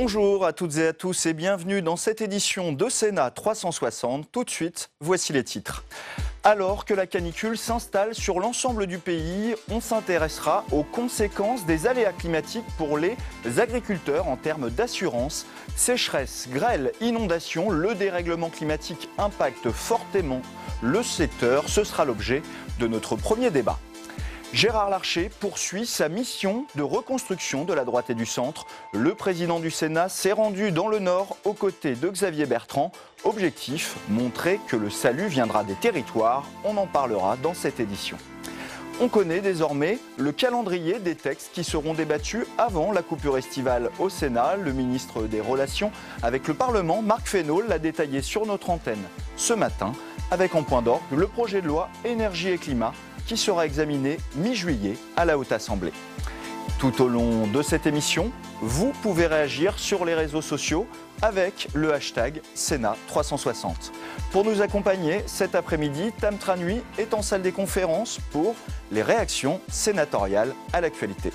Bonjour à toutes et à tous et bienvenue dans cette édition de Sénat 360. Tout de suite, voici les titres. Alors que la canicule s'installe sur l'ensemble du pays, on s'intéressera aux conséquences des aléas climatiques pour les agriculteurs en termes d'assurance. Sécheresse, grêle, inondation, le dérèglement climatique impacte fortement le secteur. Ce sera l'objet de notre premier débat. Gérard Larcher poursuit sa mission de reconstruction de la droite et du centre. Le président du Sénat s'est rendu dans le Nord aux côtés de Xavier Bertrand. Objectif, montrer que le salut viendra des territoires. On en parlera dans cette édition. On connaît désormais le calendrier des textes qui seront débattus avant la coupure estivale au Sénat. Le ministre des Relations avec le Parlement, Marc Fesneau, l'a détaillé sur notre antenne ce matin, avec en point d'orgue le projet de loi Énergie et Climat, qui sera examiné mi-juillet à la Haute Assemblée. Tout au long de cette émission, vous pouvez réagir sur les réseaux sociaux avec le hashtag Sénat 360. Pour nous accompagner cet après-midi, Tam Tranui est en salle des conférences pour les réactions sénatoriales à l'actualité.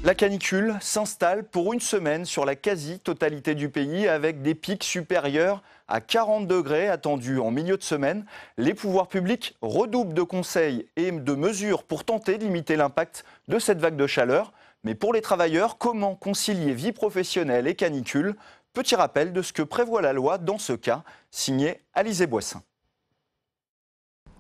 La canicule s'installe pour une semaine sur la quasi-totalité du pays avec des pics supérieurs à 40 degrés attendus en milieu de semaine. Les pouvoirs publics redoublent de conseils et de mesures pour tenter de limiter l'impact de cette vague de chaleur. Mais pour les travailleurs, comment concilier vie professionnelle et canicule? Petit rappel de ce que prévoit la loi dans ce cas, signé Alizé Boissin.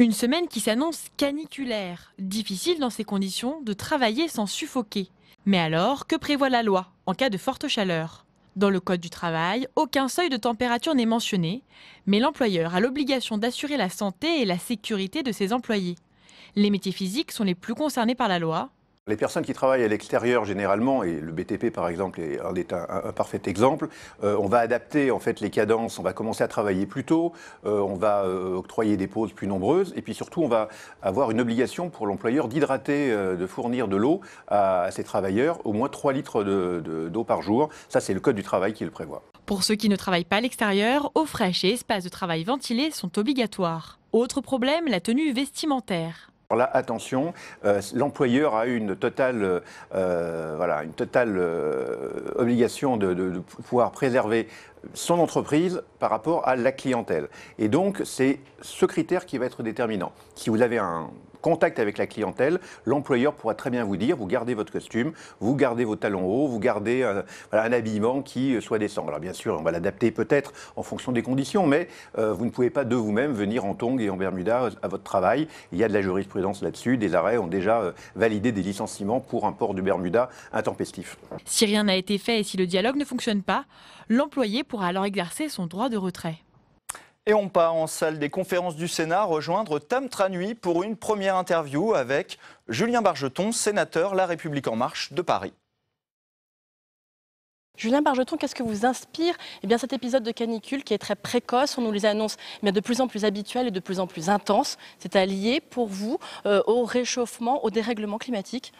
Une semaine qui s'annonce caniculaire. Difficile dans ces conditions de travailler sans suffoquer. Mais alors, que prévoit la loi en cas de forte chaleur? Dans le Code du travail, aucun seuil de température n'est mentionné, mais l'employeur a l'obligation d'assurer la santé et la sécurité de ses employés. Les métiers physiques sont les plus concernés par la loi. Les personnes qui travaillent à l'extérieur généralement, et le BTP par exemple est un parfait exemple, on va adapter en fait les cadences, on va commencer à travailler plus tôt, on va octroyer des pauses plus nombreuses, et puis surtout on va avoir une obligation pour l'employeur d'hydrater, de fournir de l'eau à ses travailleurs, au moins 3 litres d'eau par jour. Ça c'est le Code du travail qui le prévoit. Pour ceux qui ne travaillent pas à l'extérieur, eau fraîche et espaces de travail ventilés sont obligatoires. Autre problème, la tenue vestimentaire. Là, attention, l'employeur a une totale, obligation de pouvoir préserver son entreprise par rapport à la clientèle. Et donc, c'est ce critère qui va être déterminant. Si vous avez un contact avec la clientèle, l'employeur pourra très bien vous dire, vous gardez votre costume, vous gardez vos talons hauts, vous gardez un habillement qui soit décent. Alors bien sûr, on va l'adapter peut-être en fonction des conditions, mais vous ne pouvez pas de vous-même venir en tongs et en bermuda à votre travail. Il y a de la jurisprudence là-dessus. Des arrêts ont déjà validé des licenciements pour un port de bermuda intempestif. Si rien n'a été fait et si le dialogue ne fonctionne pas, l'employé pourra alors exercer son droit de retrait. Et on part en salle des conférences du Sénat rejoindre Tam Tranui pour une première interview avec Julien Bargeton, sénateur La République En Marche de Paris. Julien Bargeton, qu'est-ce que vous inspire cet épisode de canicule qui est très précoce, on nous les annonce de plus en plus habituel et de plus en plus intense. C'est allié pour vous au réchauffement, au dérèglement climatique?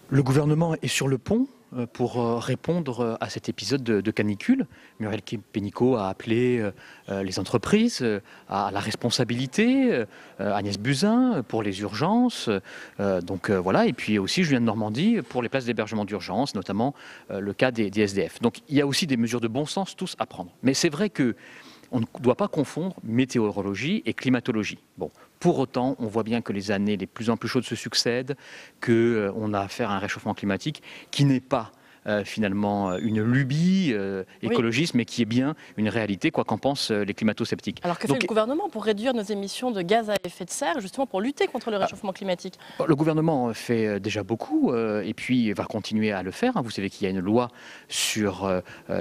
Le gouvernement est sur le pont pour répondre à cet épisode de canicule. Muriel Pénicaud a appelé les entreprises à la responsabilité, Agnès Buzyn pour les urgences, et puis aussi Julien de Normandie pour les places d'hébergement d'urgence, notamment le cas des SDF. Donc il y a aussi des mesures de bon sens tous à prendre. Mais c'est vrai que on ne doit pas confondre météorologie et climatologie. Bon, pour autant, on voit bien que les années les plus en plus chaudes se succèdent, qu'on a affaire à un réchauffement climatique qui n'est pas finalement une lubie écologiste, mais qui est bien une réalité, quoi qu'en pensent les climato-sceptiques. Alors que fait le gouvernement pour réduire nos émissions de gaz à effet de serre, justement pour lutter contre le réchauffement climatique? Le gouvernement fait déjà beaucoup et puis va continuer à le faire. Vous savez qu'il y a une loi sur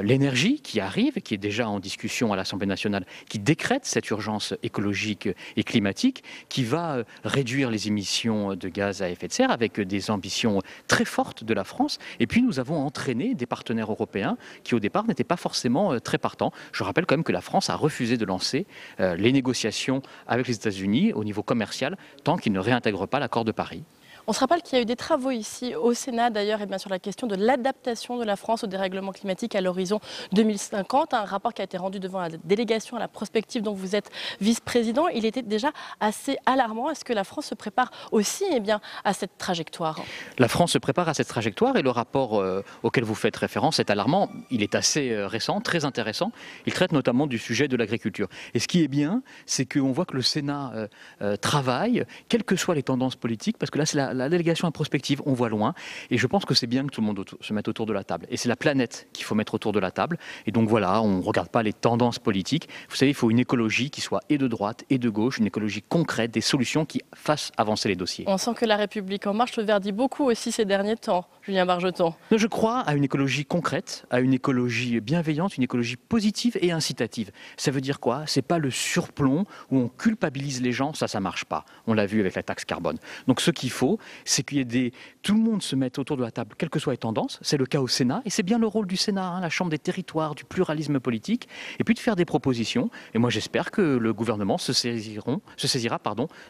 l'énergie qui arrive, qui est déjà en discussion à l'Assemblée nationale, qui décrète cette urgence écologique et climatique, qui va réduire les émissions de gaz à effet de serre avec des ambitions très fortes de la France. Et puis nous avons entraîner des partenaires européens qui au départ n'étaient pas forcément très partants. Je rappelle quand même que la France a refusé de lancer les négociations avec les États-Unis au niveau commercial tant qu'ils ne réintègrent pas l'accord de Paris. On se rappelle qu'il y a eu des travaux ici au Sénat d'ailleurs sur la question de l'adaptation de la France au dérèglement climatique à l'horizon 2050. Un rapport qui a été rendu devant la délégation à la prospective dont vous êtes vice-président. Il était déjà assez alarmant. Est-ce que la France se prépare aussi à cette trajectoire? La France se prépare à cette trajectoire et le rapport auquel vous faites référence est alarmant. Il est assez récent, très intéressant. Il traite notamment du sujet de l'agriculture. Et ce qui est bien, c'est qu'on voit que le Sénat travaille, quelles que soient les tendances politiques, parce que là, c'est la délégation à prospective, on voit loin. Et je pense que c'est bien que tout le monde se mette autour de la table. Et c'est la planète qu'il faut mettre autour de la table. Et donc voilà, on ne regarde pas les tendances politiques. Vous savez, il faut une écologie qui soit et de droite et de gauche, une écologie concrète, des solutions qui fassent avancer les dossiers. On sent que La République En Marche se verdit beaucoup aussi ces derniers temps, Julien Bargeton. Je crois à une écologie concrète, à une écologie bienveillante, une écologie positive et incitative. Ça veut dire quoi? C'est pas le surplomb où on culpabilise les gens, ça marche pas. On l'a vu avec la taxe carbone. Donc ce qu'il faut, c'est qu'il y ait tout le monde se mette autour de la table, quelles que soient les tendances. C'est le cas au Sénat, et c'est bien le rôle du Sénat, la chambre des territoires, du pluralisme politique, et puis de faire des propositions. Et moi j'espère que le gouvernement se saisira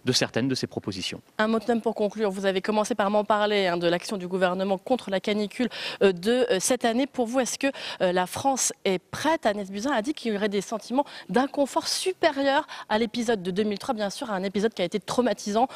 de certaines de ces propositions. Un mot de même pour conclure. Vous avez commencé par m'en parler de l'action du gouvernement contre la canicule de cette année. Pour vous, est-ce que la France est prête? Agnès Buzyn a dit qu'il y aurait des sentiments d'inconfort supérieurs à l'épisode de 2003, bien sûr, à un épisode qui a été traumatisant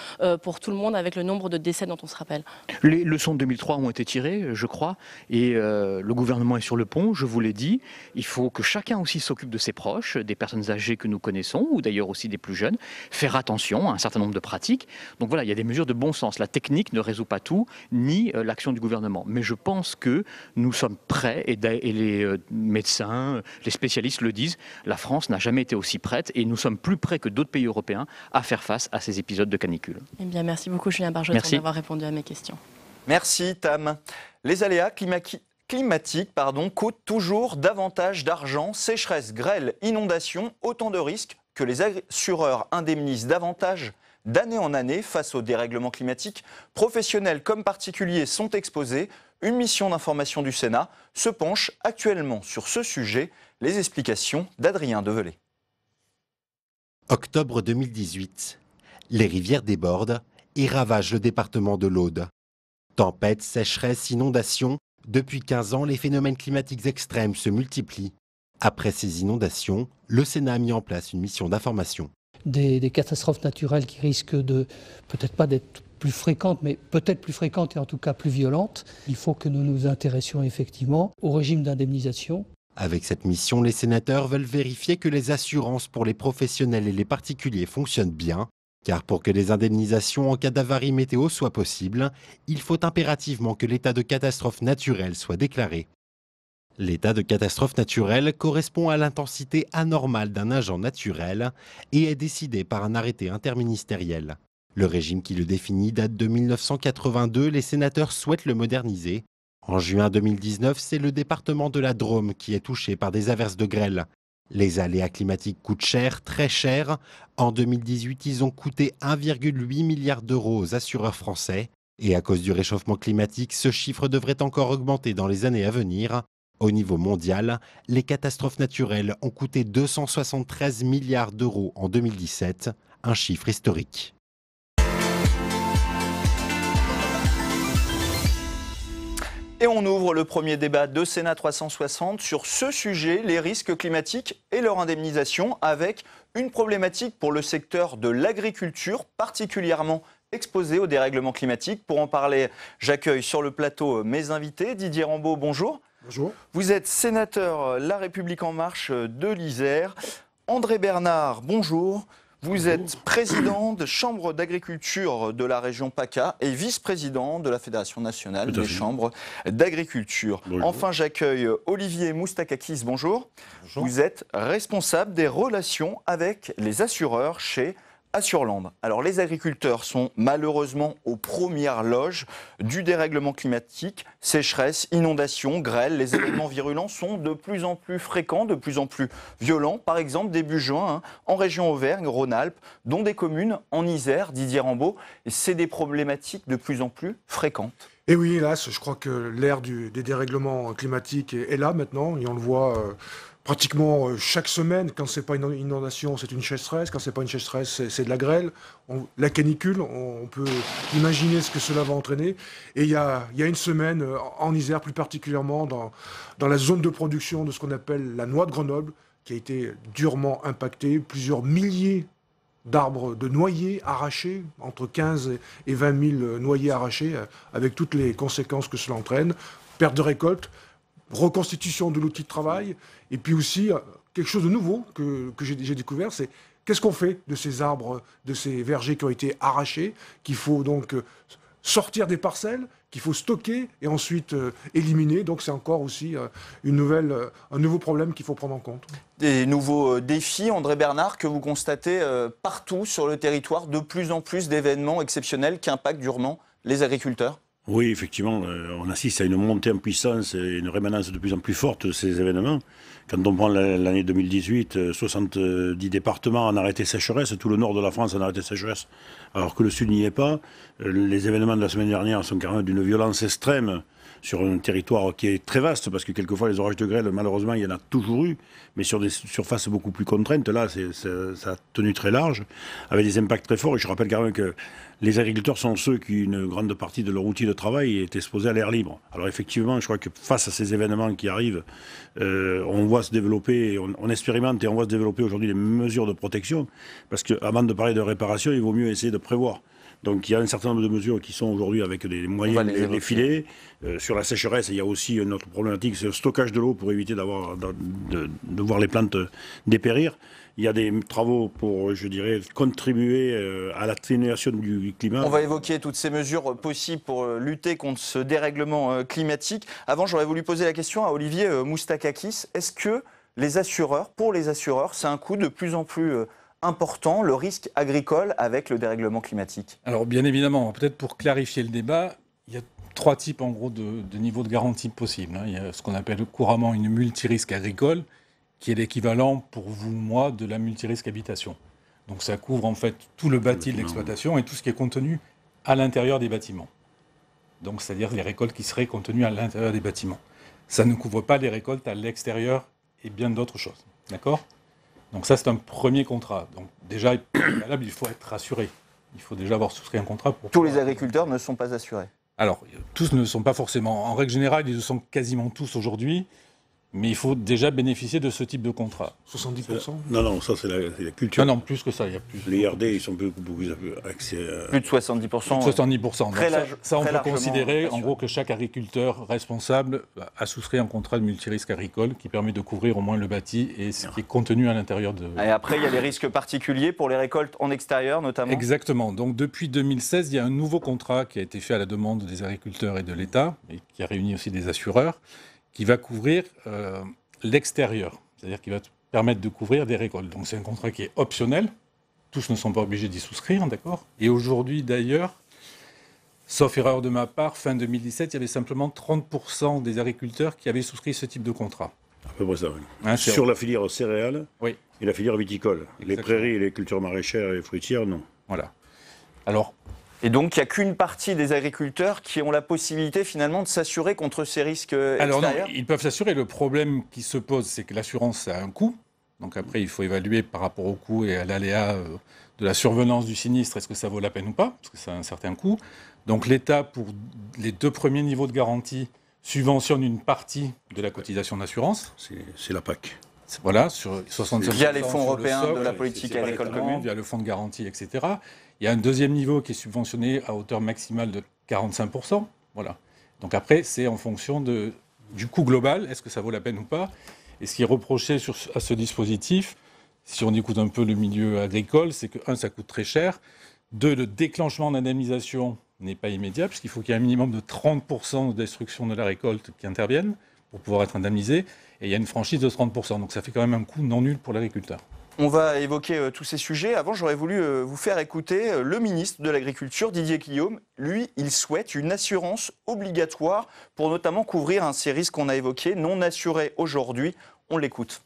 pour tout le monde avec le nombre de décès dont on se rappelle. Les leçons de 2003 ont été tirées, je crois, et le gouvernement est sur le pont, je vous l'ai dit. Il faut que chacun aussi s'occupe de ses proches, des personnes âgées que nous connaissons, ou d'ailleurs aussi des plus jeunes, faire attention à un certain nombre de pratiques. Donc voilà, il y a des mesures de bon sens. La technique ne résout pas tout, ni l'action du gouvernement. Mais je pense que nous sommes prêts, et les médecins, les spécialistes le disent, la France n'a jamais été aussi prête, et nous sommes plus prêts que d'autres pays européens à faire face à ces épisodes de canicule. Eh bien, merci beaucoup Julien Bargeton d'avoir répondu à mes questions. Merci Tam. Les aléas climatiques coûtent toujours davantage d'argent. Sécheresse, grêle, inondation, autant de risques que les assureurs indemnisent davantage d'année en année face au dérèglement climatique. Professionnels comme particuliers sont exposés. Une mission d'information du Sénat se penche actuellement sur ce sujet. Les explications d'Adrien Develay. Octobre 2018. Les rivières débordent et ravagent le département de l'Aude. Tempêtes, sécheresses, inondations. Depuis 15 ans, les phénomènes climatiques extrêmes se multiplient. Après ces inondations, le Sénat a mis en place une mission d'information. Des catastrophes naturelles qui risquent de, peut-être pas d'être plus fréquentes, mais peut-être plus fréquentes et en tout cas plus violentes. Il faut que nous nous intéressions effectivement au régime d'indemnisation. Avec cette mission, les sénateurs veulent vérifier que les assurances pour les professionnels et les particuliers fonctionnent bien. Car pour que les indemnisations en cas d'avarie météo soient possibles, il faut impérativement que l'état de catastrophe naturelle soit déclaré. L'état de catastrophe naturelle correspond à l'intensité anormale d'un agent naturel et est décidé par un arrêté interministériel. Le régime qui le définit date de 1982, les sénateurs souhaitent le moderniser. En juin 2019, c'est le département de la Drôme qui est touché par des averses de grêle. Les aléas climatiques coûtent cher, très cher. En 2018, ils ont coûté 1,8 milliard d'euros aux assureurs français. Et à cause du réchauffement climatique, ce chiffre devrait encore augmenter dans les années à venir. Au niveau mondial, les catastrophes naturelles ont coûté 273 milliards d'euros en 2017, un chiffre historique. Et on ouvre le premier débat de Sénat 360 sur ce sujet, les risques climatiques et leur indemnisation, avec une problématique pour le secteur de l'agriculture, particulièrement exposé au dérèglement climatique. Pour en parler, j'accueille sur le plateau mes invités. Didier Rambaud, bonjour. Bonjour. Vous êtes sénateur La République En Marche de l'Isère. André Bernard, bonjour. Vous êtes président de Chambre d'agriculture de la région PACA et vice-président de la Fédération nationale des chambres d'agriculture. Bonjour. Enfin, j'accueille Olivier Moustakakis, bonjour. Bonjour. Vous êtes responsable des relations avec les assureurs chez Assurland. Alors, les agriculteurs sont malheureusement aux premières loges du dérèglement climatique. Sécheresse, inondations, grêle, les événements virulents sont de plus en plus fréquents, de plus en plus violents. Par exemple, début juin, en région Auvergne-Rhône-Alpes, dont des communes en Isère, Didier Rambaud. Et c'est des problématiques de plus en plus fréquentes. Et oui, hélas, je crois que l'ère des dérèglements climatiques est là maintenant, et on le voit pratiquement chaque semaine. Quand c'est pas une inondation, c'est une sécheresse. Quand c'est pas une sécheresse, c'est de la grêle. La canicule, on peut imaginer ce que cela va entraîner. Et il y a une semaine, en Isère plus particulièrement, dans la zone de production de ce qu'on appelle la noix de Grenoble, qui a été durement impactée. Plusieurs milliers d'arbres, de noyers arrachés, entre 15 et 20 000 noyers arrachés, avec toutes les conséquences que cela entraîne. Perte de récolte, reconstitution de l'outil de travail, et puis aussi quelque chose de nouveau que j'ai découvert, c'est qu'est-ce qu'on fait de ces arbres, de ces vergers qui ont été arrachés, qu'il faut donc sortir des parcelles, qu'il faut stocker et ensuite éliminer. Donc c'est encore aussi un nouveau problème qu'il faut prendre en compte. Des nouveaux défis, André Bernard, que vous constatez partout sur le territoire, de plus en plus d'événements exceptionnels qui impactent durement les agriculteurs? Oui, effectivement, on assiste à une montée en puissance et une rémanence de plus en plus forte de ces événements. Quand on prend l'année 2018, 70 départements en arrêté sécheresse, tout le nord de la France en arrêté sécheresse, alors que le sud n'y est pas. Les événements de la semaine dernière sont quand même d'une violence extrême sur un territoire qui est très vaste, parce que quelquefois les orages de grêle, malheureusement, il y en a toujours eu, mais sur des surfaces beaucoup plus contraintes. Là, ça a tenu très large, avec des impacts très forts. Et je rappelle quand même que les agriculteurs sont ceux qui, une grande partie de leur outil de travail, est exposé à l'air libre. Alors effectivement, je crois que face à ces événements qui arrivent, on voit se développer, on expérimente et on voit se développer aujourd'hui des mesures de protection, parce qu'avant de parler de réparation, il vaut mieux essayer de prévoir. Donc il y a un certain nombre de mesures qui sont aujourd'hui avec des moyens, les filets. Sur la sécheresse, il y a aussi une autre problématique, c'est le stockage de l'eau pour éviter de voir les plantes dépérir. Il y a des travaux pour, je dirais, contribuer à l'atténuation du climat. On va évoquer toutes ces mesures possibles pour lutter contre ce dérèglement climatique. Avant, j'aurais voulu poser la question à Olivier Moustakakis. Est-ce que pour les assureurs, c'est un coût de plus en plus important, le risque agricole avec le dérèglement climatique? Alors bien évidemment, peut-être pour clarifier le débat, il y a 3 types en gros de niveaux de garantie possibles. Il y a ce qu'on appelle couramment une multirisque agricole, qui est l'équivalent pour vous, moi, de la multirisque habitation. Donc ça couvre en fait tout le bâti de l'exploitation et tout ce qui est contenu à l'intérieur des bâtiments. Donc c'est-à-dire les récoltes qui seraient contenues à l'intérieur des bâtiments. Ça ne couvre pas les récoltes à l'extérieur et bien d'autres choses. D'accord ? Donc ça, c'est un premier contrat. Donc déjà, il faut être rassuré. Il faut déjà avoir souscrit un contrat pour... Tous les agriculteurs ne sont pas assurés. Alors, tous ne sont pas forcément. En règle générale, ils le sont quasiment tous aujourd'hui. Mais il faut déjà bénéficier de ce type de contrat. 70%? Non, ça c'est la culture. Non, plus que ça. Il y a plus. Les RD, ils sont beaucoup plus accès à... Plus de 70%. Plus de 70%. Ça, on peut considérer en assuré. gros que chaque agriculteur responsable a souscrit un contrat de multirisque agricole qui permet de couvrir au moins le bâti et ce qui est contenu à l'intérieur de... Et après, il y a les risques particuliers pour les récoltes en extérieur notamment. Exactement. Donc depuis 2016, il y a un nouveau contrat qui a été fait à la demande des agriculteurs et de l'État et qui a réuni aussi des assureurs, qui va couvrir l'extérieur, c'est-à-dire qui va permettre de couvrir des récoltes. Donc c'est un contrat qui est optionnel, tous ne sont pas obligés d'y souscrire, d'accord ? Et aujourd'hui d'ailleurs, sauf erreur de ma part, fin 2017, il y avait simplement 30% des agriculteurs qui avaient souscrit ce type de contrat. À peu près ça, oui. Sur la filière céréales et la filière viticole. Exactement. Les prairies et les cultures maraîchères et fruitières, non. Voilà. Alors... Et donc, il n'y a qu'une partie des agriculteurs qui ont la possibilité finalement de s'assurer contre ces risques extérieurs? Alors non, ils peuvent s'assurer. Le problème qui se pose, c'est que l'assurance a un coût. Donc après, il faut évaluer par rapport au coût et à l'aléa de la survenance du sinistre, est-ce que ça vaut la peine ou pas, parce que ça a un certain coût. Donc l'État, pour les 2 premiers niveaux de garantie, subventionne une partie de la cotisation d'assurance. C'est la PAC. Voilà, sur 65%. Via les fonds européens de la politique agricole commune. Via le fonds de garantie, etc. Il y a un deuxième niveau qui est subventionné à hauteur maximale de 45%. Voilà. Donc après, c'est en fonction du coût global, est-ce que ça vaut la peine ou pas. Et ce qui est reproché à ce dispositif, si on écoute un peu le milieu agricole, c'est que, 1, ça coûte très cher. 2, le déclenchement d'indemnisation n'est pas immédiat, puisqu'il faut qu'il y ait un minimum de 30% de destruction de la récolte qui interviennent pour pouvoir être indemnisé. Et il y a une franchise de 30%. Donc ça fait quand même un coût non nul pour l'agriculteur. On va évoquer tous ces sujets. Avant, j'aurais voulu vous faire écouter le ministre de l'Agriculture, Didier Guillaume. Lui, il souhaite une assurance obligatoire pour notamment couvrir ces risques qu'on a évoqués, non assurés aujourd'hui. On l'écoute.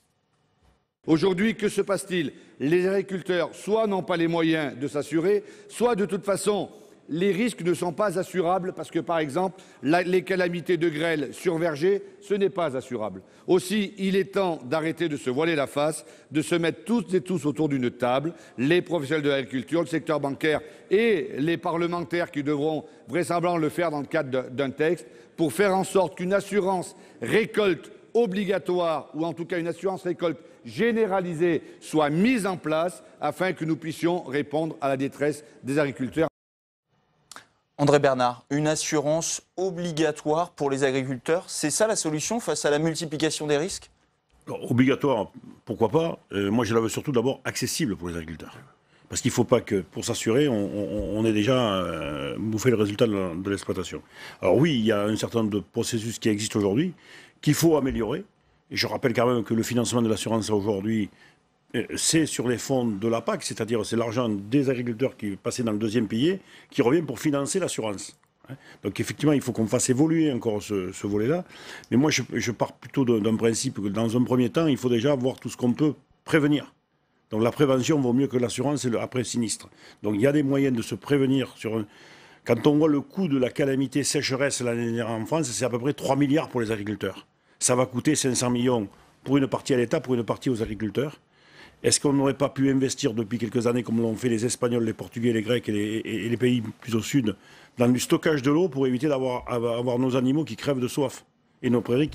Aujourd'hui, que se passe-t-il? Les agriculteurs, soit n'ont pas les moyens de s'assurer, soit de toute façon, les risques ne sont pas assurables parce que, par exemple, les calamités de grêle sur verger, ce n'est pas assurable. Aussi, il est temps d'arrêter de se voiler la face, de se mettre toutes et tous autour d'une table, les professionnels de l'agriculture, le secteur bancaire et les parlementaires qui devront vraisemblablement le faire dans le cadre d'un texte, pour faire en sorte qu'une assurance récolte obligatoire, ou en tout cas une assurance récolte généralisée, soit mise en place afin que nous puissions répondre à la détresse des agriculteurs. André Bernard, une assurance obligatoire pour les agriculteurs, c'est ça la solution face à la multiplication des risques? Alors, obligatoire, pourquoi pas? Moi, je la veux surtout d'abord accessible pour les agriculteurs. Parce qu'il ne faut pas que, pour s'assurer, on ait déjà bouffé le résultat de l'exploitation. Alors oui, il y a un certain nombre de processus qui existent aujourd'hui, qu'il faut améliorer. Et je rappelle quand même que le financement de l'assurance aujourd'hui, c'est sur les fonds de la PAC, c'est-à-dire c'est l'argent des agriculteurs qui est passé dans le deuxième pilier, qui revient pour financer l'assurance. Donc effectivement, il faut qu'on fasse évoluer encore ce volet-là. Mais moi, je pars plutôt d'un principe que dans un premier temps, il faut déjà voir tout ce qu'on peut prévenir. Donc la prévention vaut mieux que l'assurance et le après-sinistre. Donc il y a des moyens de se prévenir sur un... Quand on voit le coût de la calamité sécheresse l'année dernière en France, c'est à peu près 3 milliards pour les agriculteurs. Ça va coûter 500 millions pour une partie à l'État, pour une partie aux agriculteurs. Est-ce qu'on n'aurait pas pu investir depuis quelques années, comme l'ont fait les Espagnols, les Portugais, les Grecs et les pays plus au sud, dans du stockage de l'eau pour éviter d'avoir nos animaux qui crèvent de soif et nos prairies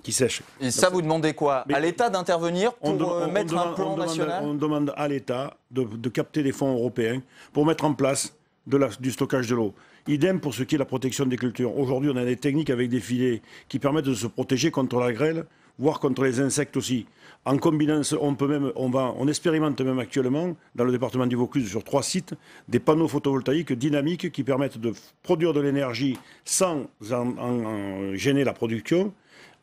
qui sèchent? Et ça, vous demandez quoi? À l'État d'intervenir pour mettre un plan national? On demande à l'État de capter des fonds européens pour mettre en place du stockage de l'eau. Idem pour ce qui est la protection des cultures. Aujourd'hui, on a des techniques avec des filets qui permettent de se protéger contre la grêle, voire contre les insectes aussi. En combinant, on expérimente même actuellement, dans le département du Vaucluse, sur 3 sites, des panneaux photovoltaïques dynamiques qui permettent de produire de l'énergie sans en gêner la production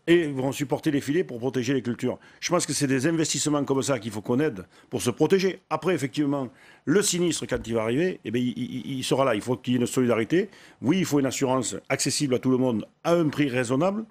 et vont supporter les filets pour protéger les cultures. Je pense que c'est des investissements comme ça qu'il faut qu'on aide pour se protéger. Après, effectivement, le sinistre, quand il va arriver, eh bien, il sera là. Il faut qu'il y ait une solidarité. Oui, il faut une assurance accessible à tout le monde à un prix raisonnable.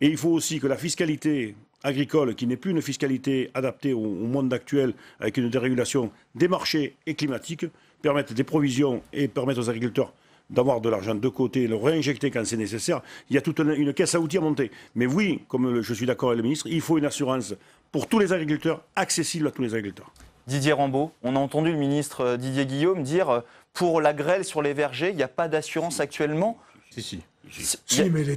Et il faut aussi que la fiscalité agricole, qui n'est plus une fiscalité adaptée au monde actuel, avec une dérégulation des marchés et climatique, permette des provisions et permette aux agriculteurs d'avoir de l'argent de côté, le réinjecter quand c'est nécessaire. Il y a toute une caisse à outils à monter. Mais oui, comme je suis d'accord avec le ministre, il faut une assurance pour tous les agriculteurs, accessible à tous les agriculteurs. Didier Rambaud, on a entendu le ministre Didier Guillaume dire pour la grêle sur les vergers, il n'y a pas d'assurance actuellement. Si. Si, mais elle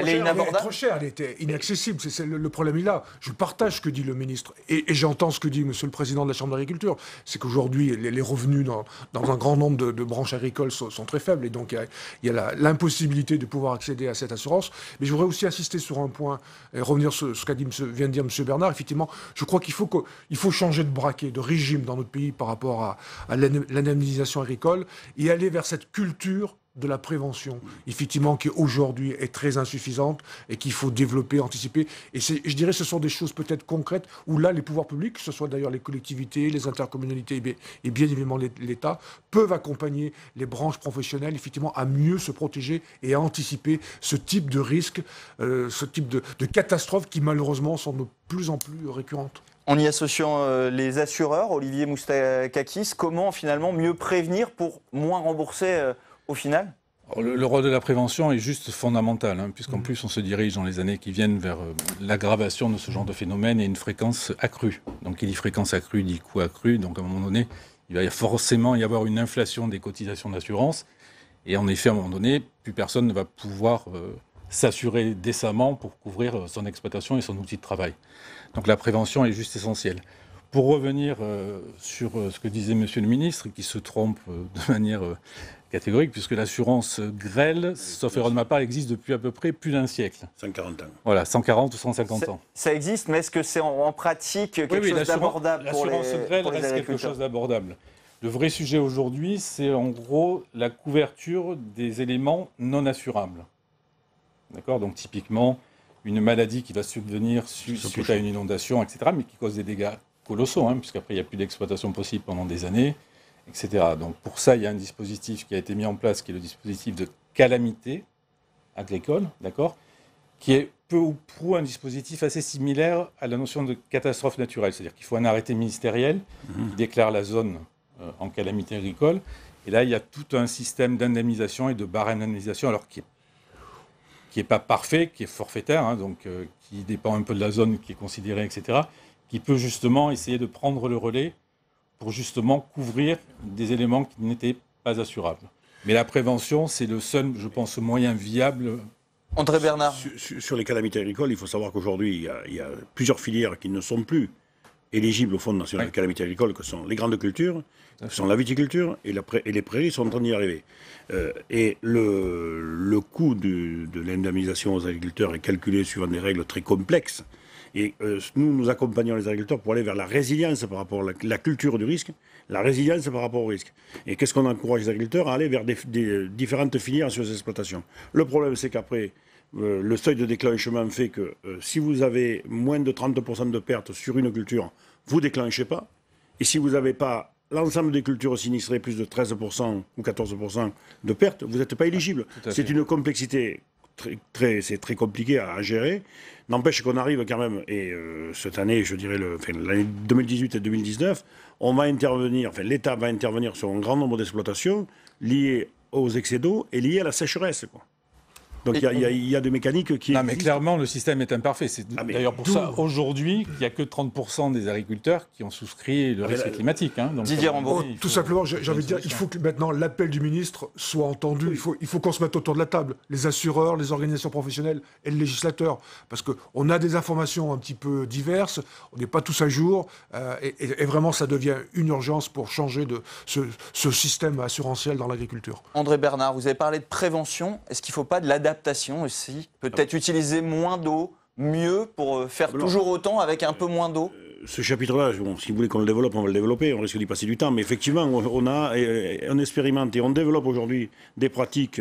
est inabordable. trop chère, elle était inaccessible. Le problème est là. Je partage ce que dit le ministre. Et j'entends ce que dit monsieur le président de la Chambre d'agriculture. C'est qu'aujourd'hui, les revenus dans un grand nombre de branches agricoles sont très faibles. Et donc, il y a l'impossibilité de pouvoir accéder à cette assurance. Mais je voudrais aussi insister sur un point, et revenir sur ce vient de dire monsieur Bernard. Effectivement, je crois qu'il faut changer de braquet, de régime dans notre pays par rapport à l'indemnisation agricole et aller vers cette culture de la prévention, effectivement, qui aujourd'hui est très insuffisante et qu'il faut développer, anticiper. Et je dirais que ce sont des choses peut-être concrètes où là, les pouvoirs publics, que ce soit d'ailleurs les collectivités, les intercommunalités et bien évidemment l'État, peuvent accompagner les branches professionnelles, effectivement, à mieux se protéger et à anticiper ce type de risques, ce type de catastrophes qui, malheureusement, sont de plus en plus récurrentes. En y associant les assureurs, Olivier Moustakakis, comment finalement mieux prévenir pour moins rembourser au final? Le rôle de la prévention est juste fondamental, puisqu'en plus on se dirige dans les années qui viennent vers l'aggravation de ce genre de phénomène et une fréquence accrue. Donc qui dit fréquence accrue dit coût accru, donc à un moment donné, il va forcément y avoir une inflation des cotisations d'assurance, et en effet à un moment donné, plus personne ne va pouvoir s'assurer décemment pour couvrir son exploitation et son outil de travail. Donc la prévention est juste essentielle. Pour revenir sur ce que disait monsieur le ministre, qui se trompe de manière catégorique, puisque l'assurance grêle, sauf erreur de ma part, existe depuis à peu près plus d'un siècle. 140 ans. Voilà, 140 ou 150 ans. Ça existe, mais est-ce que c'est en pratique quelque chose d'abordable pour les agriculteurs? L'assurance grêle reste quelque chose d'abordable. Le vrai sujet aujourd'hui, c'est en gros la couverture des éléments non assurables. D'accord? Donc typiquement, une maladie qui va subvenir suite à une inondation, etc., mais qui cause des dégâts colossaux, puisqu'après il n'y a plus d'exploitation possible pendant des années, etc. Donc pour ça, il y a un dispositif qui a été mis en place, qui est le dispositif de calamité agricole, d'accord, qui est peu ou prou un dispositif assez similaire à la notion de catastrophe naturelle. C'est-à-dire qu'il faut un arrêté ministériel qui déclare la zone en calamité agricole, Et là, il y a tout un système d'indemnisation et de barème d'indemnisation, alors qui n'est pas parfait, qui est forfaitaire, hein, donc qui dépend un peu de la zone qui est considérée, etc., qui peut justement essayer de prendre le relais pour justement couvrir des éléments qui n'étaient pas assurables. Mais la prévention, c'est le seul, je pense, moyen viable. André Bernard. Sur les calamités agricoles, il faut savoir qu'aujourd'hui, il y a plusieurs filières qui ne sont plus éligibles au Fonds national de calamités agricoles, que sont les grandes cultures, que sont la viticulture, et les prairies sont en train d'y arriver. Et le coût de l'indemnisation aux agriculteurs est calculé suivant des règles très complexes. Et nous accompagnons les agriculteurs pour aller vers la résilience par rapport à la culture du risque, la résilience par rapport au risque. Et qu'est-ce qu'on encourage les agriculteurs à aller vers des différentes filières sur ces exploitations. Le problème, c'est qu'après, le seuil de déclenchement fait que si vous avez moins de 30% de pertes sur une culture, vous ne déclenchez pas. Et si vous n'avez pas l'ensemble des cultures sinistrées, plus de 13% ou 14% de pertes, vous n'êtes pas éligible. C'est une complexité c'est très compliqué à gérer. N'empêche qu'on arrive quand même, et cette année, je dirais, l'année 2018 et 2019, on va intervenir, l'État va intervenir sur un grand nombre d'exploitations liées aux excès d'eau et liées à la sécheresse, quoi. Donc il y a des mécaniques qui... Non, mais clairement, le système est imparfait. C'est d'ailleurs pour ça, aujourd'hui, qu'il n'y a que 30% des agriculteurs qui ont souscrit le risque climatique. Hein. Donc, Didier Rambaud. Tout simplement, j'ai envie de dire, il faut que maintenant l'appel du ministre soit entendu. Il faut qu'on se mette autour de la table. Les assureurs, les organisations professionnelles et le législateur. Parce qu'on a des informations un petit peu diverses, on n'est pas tous à jour. Et vraiment, ça devient une urgence pour changer de ce système assurantiel dans l'agriculture. André Bernard, vous avez parlé de prévention. Est-ce qu'il ne faut pas de l'adaptation aussi? Peut-être utiliser moins d'eau, mieux, pour faire toujours autant avec un peu moins d'eau? Ce chapitre-là, bon, si vous voulez qu'on le développe, on va le développer, on risque d'y passer du temps. Mais effectivement, on expérimente et on développe aujourd'hui des pratiques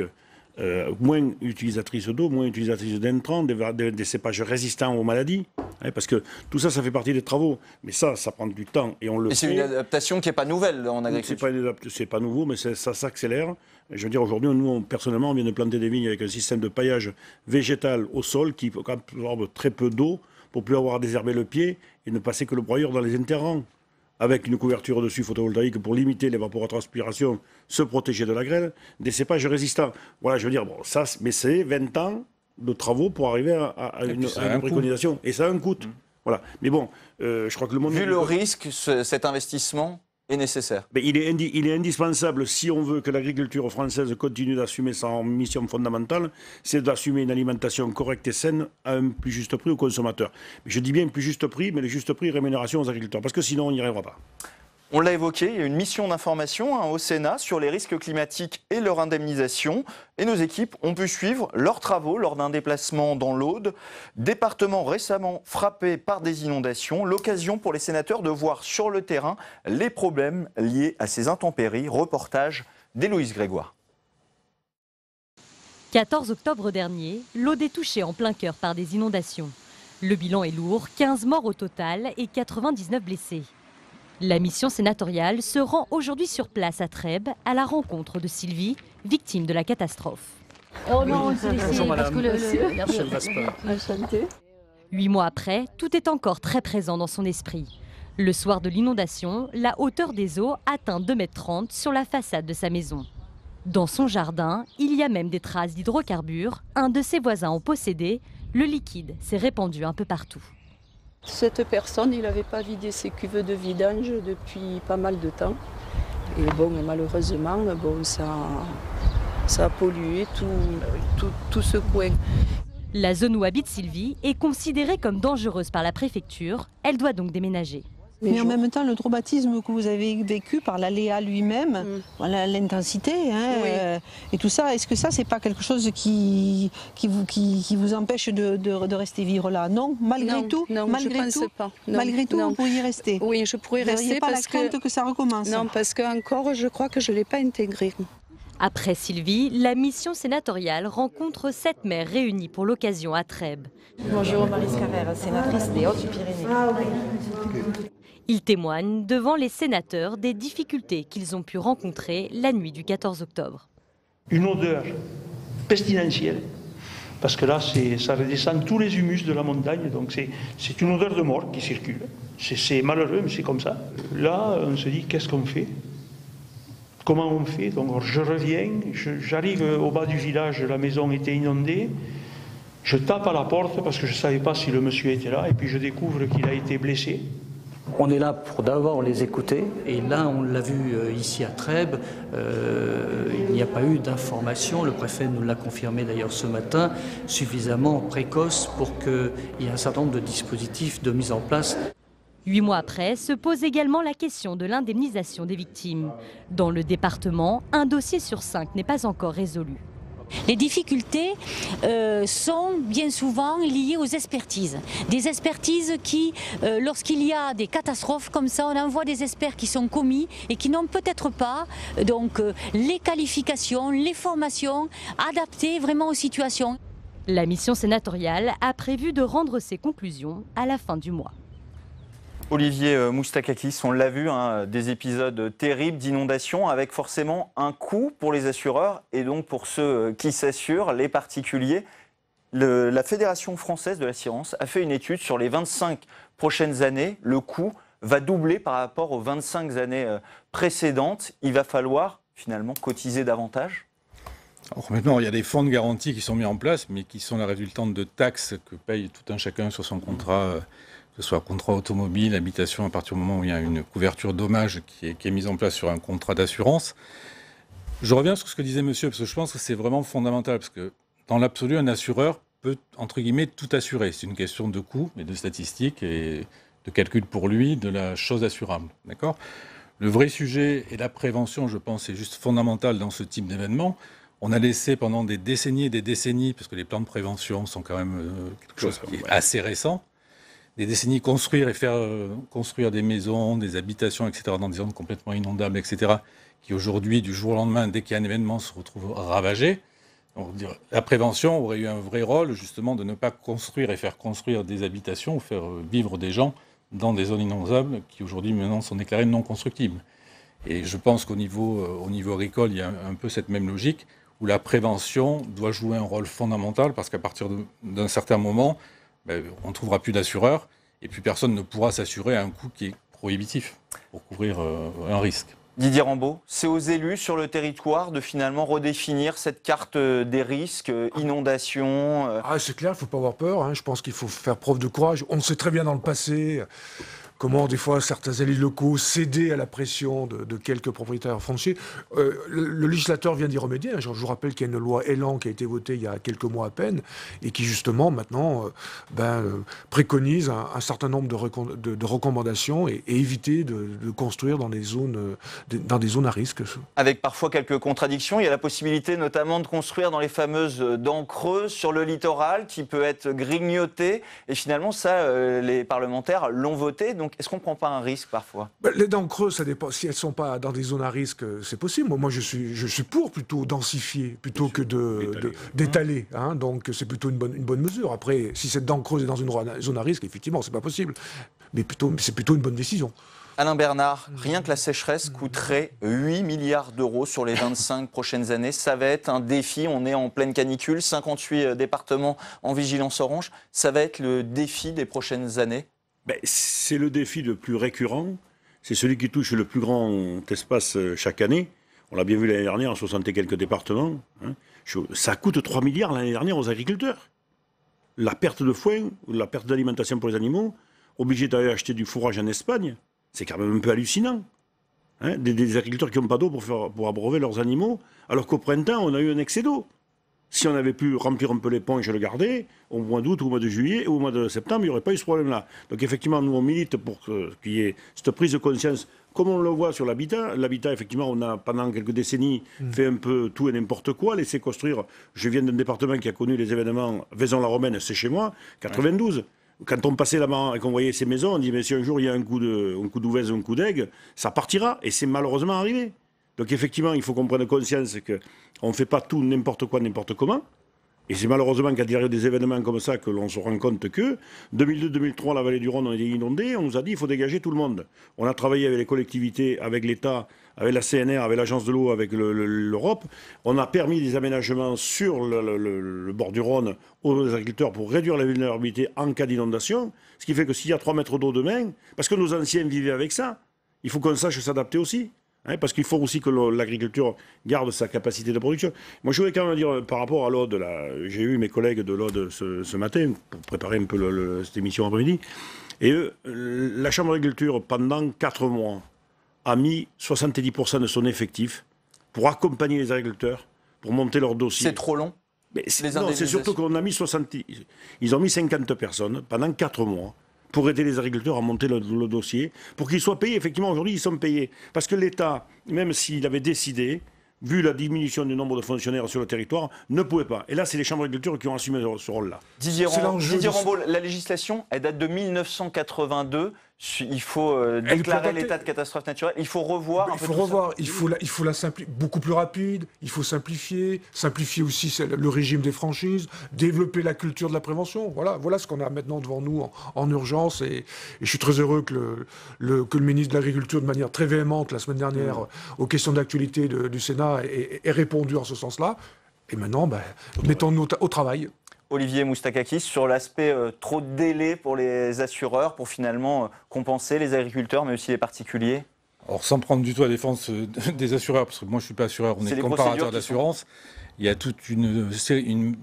moins utilisatrices d'eau, moins utilisatrices d'intrants, des cépages résistants aux maladies. Hein, parce que tout ça, ça fait partie des travaux. Mais ça prend du temps et on le fait. C'est une adaptation qui n'est pas nouvelle en agriculture. C'est pas nouveau, mais ça s'accélère. Je veux dire, aujourd'hui, nous, personnellement, on vient de planter des vignes avec un système de paillage végétal au sol qui absorbe très peu d'eau pour plus avoir à désherber le pied et ne passer que le broyeur dans les interrants, avec une couverture dessus photovoltaïque pour limiter l'évapotranspiration, se protéger de la grêle, des cépages résistants. Voilà, je veux dire, bon, ça, mais c'est 20 ans de travaux pour arriver à une préconisation. Et ça a un coût. Voilà. Mais bon, je crois que le monde... Vu le risque, cet investissement est nécessaire. Mais il est indispensable, si on veut que l'agriculture française continue d'assumer sa mission fondamentale, c'est d'assumer une alimentation correcte et saine à un plus juste prix aux consommateurs. Mais je dis bien plus juste prix, mais le juste prix rémunération aux agriculteurs, parce que sinon on n'y arrivera pas. On l'a évoqué, il y a une mission d'information au Sénat sur les risques climatiques et leur indemnisation. Et nos équipes ont pu suivre leurs travaux lors d'un déplacement dans l'Aude, département récemment frappé par des inondations. L'occasion pour les sénateurs de voir sur le terrain les problèmes liés à ces intempéries. Reportage d'Héloïse Grégoire. 14 octobre dernier, l'Aude est touchée en plein cœur par des inondations. Le bilan est lourd, 15 morts au total et 99 blessés. La mission sénatoriale se rend aujourd'hui sur place à Trèbes à la rencontre de Sylvie, victime de la catastrophe. Oh non, on s'est laissé parce que 8 mois après, tout est encore très présent dans son esprit. Le soir de l'inondation, la hauteur des eaux atteint 2,30 m sur la façade de sa maison. Dans son jardin, il y a même des traces d'hydrocarbures. Un de ses voisins en possédait. Le liquide s'est répandu un peu partout. Cette personne, il n'avait pas vidé ses cuves de vidange depuis pas mal de temps. Et bon, malheureusement, bon, ça a pollué tout ce coin. La zone où habite Sylvie est considérée comme dangereuse par la préfecture. Elle doit donc déménager. Mais en même temps, le traumatisme que vous avez vécu par l'aléa lui-même, voilà, l'intensité, et tout ça, est-ce que ça, c'est pas quelque chose qui vous empêche de rester vivre là? Non, malgré tout, non, malgré je tout, pense pas. Non, malgré tout, non. vous pourriez rester. Oui, je pourrais rester. Vous n'auriez pas la crainte que ça recommence? Non, parce qu'encore, je crois que je ne l'ai pas intégré. Après Sylvie, la mission sénatoriale rencontre 7 maires réunis pour l'occasion à Trèbes. Bonjour, Maryse Carrère, sénatrice des Hautes-Pyrénées. Ils témoignent devant les sénateurs des difficultés qu'ils ont pu rencontrer la nuit du 14 octobre. Une odeur pestilentielle, parce que là, ça redescend tous les humus de la montagne, donc c'est une odeur de mort qui circule. C'est malheureux, mais c'est comme ça. Là, on se dit, qu'est-ce qu'on fait? comment on fait? Donc je reviens, j'arrive au bas du village, la maison était inondée. Je tape à la porte parce que je ne savais pas si le monsieur était là, et puis je découvre qu'il a été blessé. On est là pour d'abord les écouter, et là on l'a vu ici à Trèbes, il n'y a pas eu d'information, le préfet nous l'a confirmé d'ailleurs ce matin, suffisamment précoce pour qu'il y ait un certain nombre de dispositifs de mise en place. 8 mois après, se pose également la question de l'indemnisation des victimes. Dans le département, un dossier sur 5 n'est pas encore résolu. Les difficultés sont bien souvent liées aux expertises. Des expertises qui, lorsqu'il y a des catastrophes comme ça, on envoie des experts qui sont commis et qui n'ont peut-être pas donc, les qualifications, les formations adaptées vraiment aux situations. La mission sénatoriale a prévu de rendre ses conclusions à la fin du mois. Olivier Moustakakis, on l'a vu, hein, des épisodes terribles d'inondation avec forcément un coût pour les assureurs et donc pour ceux qui s'assurent, les particuliers. La Fédération française de l'assurance a fait une étude sur les 25 prochaines années. Le coût va doubler par rapport aux 25 années précédentes. Il va falloir finalement cotiser davantage. Alors maintenant, il y a des fonds de garantie qui sont mis en place, mais qui sont la résultante de taxes que paye tout un chacun sur son contrat, que ce soit contrat automobile, habitation, à partir du moment où il y a une couverture dommage qui est mise en place sur un contrat d'assurance. Je reviens sur ce que disait monsieur, parce que je pense que c'est vraiment fondamental, parce que dans l'absolu, un assureur peut, entre guillemets, tout assurer. C'est une question de coût et de statistiques et de calcul pour lui de la chose assurable. D'accord ? Le vrai sujet et la prévention, je pense, est juste fondamental dans ce type d'événement. On a laissé pendant des décennies et des décennies, parce que les plans de prévention sont quand même quelque chose qui est assez récent, des décennies construire et faire construire des maisons, des habitations, etc., dans des zones complètement inondables, etc., qui aujourd'hui, du jour au lendemain, dès qu'il y a un événement, se retrouvent ravagées. Donc, la prévention aurait eu un vrai rôle, justement, de ne pas construire et faire construire des habitations ou faire vivre des gens dans des zones inondables qui, aujourd'hui, maintenant, sont déclarées non constructibles. Et je pense qu'au niveau agricole, il y a un peu cette même logique, où la prévention doit jouer un rôle fondamental, parce qu'à partir d'un certain moment, on ne trouvera plus d'assureurs, et puis personne ne pourra s'assurer à un coût qui est prohibitif pour couvrir un risque. Didier Rambaud, c'est aux élus sur le territoire de finalement redéfinir cette carte des risques, inondations. C'est clair, il ne faut pas avoir peur, hein. Je pense qu'il faut faire preuve de courage. On sait très bien dans le passé comment des fois certains élus locaux cédaient à la pression de quelques propriétaires fonciers. Le législateur vient d'y remédier. Je vous rappelle qu'il y a une loi Elan qui a été votée il y a quelques mois à peine et qui justement maintenant préconise un certain nombre de recommandations et éviter de construire dans des zones à risque. Avec parfois quelques contradictions, il y a la possibilité notamment de construire dans les fameuses dents creuses sur le littoral qui peut être grignotée et finalement ça, les parlementaires l'ont voté. Donc, est-ce qu'on ne prend pas un risque parfois ? Les dents creuses, ça dépend. Si elles ne sont pas dans des zones à risque, c'est possible. Moi, je suis pour plutôt densifier plutôt que d'étaler. Hein. Donc, c'est plutôt une bonne mesure. Après, si cette dent creuse est dans une zone à risque, effectivement, ce n'est pas possible. Mais c'est plutôt une bonne décision. Alain Bernard, rien que la sécheresse coûterait 8 milliards d'euros sur les 25 prochaines années. Ça va être un défi. On est en pleine canicule, 58 départements en vigilance orange. Ça va être le défi des prochaines années. C'est le défi le plus récurrent, c'est celui qui touche le plus grand espace chaque année. On l'a bien vu l'année dernière en 60 et quelques départements. Hein. Ça coûte 3 milliards l'année dernière aux agriculteurs. La perte de foin, ou la perte d'alimentation pour les animaux, obligés d'aller acheter du fourrage en Espagne, c'est quand même un peu hallucinant. Hein. Des agriculteurs qui n'ont pas d'eau pour abreuver leurs animaux, alors qu'au printemps, on a eu un excès d'eau. Si on avait pu remplir un peu les ponts et je le gardais, au mois d'août ou au mois de juillet ou au mois de septembre, il n'y aurait pas eu ce problème-là. Donc effectivement, nous on milite pour qu'il y ait cette prise de conscience, comme on le voit sur l'habitat. L'habitat, effectivement, on a pendant quelques décennies fait un peu tout et n'importe quoi, laissé construire. Je viens d'un département qui a connu les événements Vaison-la-Romaine, c'est chez moi, 92. Quand on passait là-bas et qu'on voyait ces maisons, on dit mais si un jour il y a un coup d'ouvèze ou un coup d'aigle, ça partira. Et c'est malheureusement arrivé. Donc effectivement, il faut qu'on prenne conscience qu'on ne fait pas tout n'importe quoi, n'importe comment. Et c'est malheureusement qu'à derrière des événements comme ça que l'on se rend compte que 2002-2003, la vallée du Rhône a été inondée, on nous a dit qu'il faut dégager tout le monde. On a travaillé avec les collectivités, avec l'État, avec la CNR, avec l'Agence de l'eau, avec l'Europe. On a permis des aménagements sur le bord du Rhône aux agriculteurs pour réduire la vulnérabilité en cas d'inondation. Ce qui fait que s'il y a 3 mètres d'eau demain, parce que nos anciens vivaient avec ça, il faut qu'on sache s'adapter aussi. Parce qu'il faut aussi que l'agriculture garde sa capacité de production. Moi, je voudrais quand même dire, par rapport à l'Aude, j'ai eu mes collègues de l'Aude ce matin pour préparer un peu cette émission après-midi. Et la Chambre d'agriculture, pendant 4 mois, a mis 70% de son effectif pour accompagner les agriculteurs, pour monter leur dossier. C'est trop long? Non, c'est surtout qu'on a mis 60... Ils ont mis 50 personnes pendant 4 mois pour aider les agriculteurs à monter le dossier, pour qu'ils soient payés. Effectivement, aujourd'hui, ils sont payés. Parce que l'État, même s'il avait décidé, vu la diminution du nombre de fonctionnaires sur le territoire, ne pouvait pas. Et là, c'est les chambres d'agriculture qui ont assumé ce rôle-là. Didier Rambaud, la législation, elle date de 1982. Il faut déclarer l'état de catastrophe naturelle. Il faut revoir un peu tout ça. Il faut la simplifier, beaucoup plus rapide. Il faut simplifier aussi le régime des franchises, développer la culture de la prévention. Voilà ce qu'on a maintenant devant nous en urgence. Et je suis très heureux que le ministre de l'Agriculture, de manière très véhémente la semaine dernière, aux questions d'actualité du Sénat, ait répondu en ce sens-là. Et maintenant, mettons-nous au travail. Olivier Moustakakis, sur l'aspect trop de délais pour les assureurs pour finalement compenser les agriculteurs, mais aussi les particuliers? Alors, sans prendre du tout la défense des assureurs, parce que moi je ne suis pas assureur, on est comparateur d'assurance, il y a toute une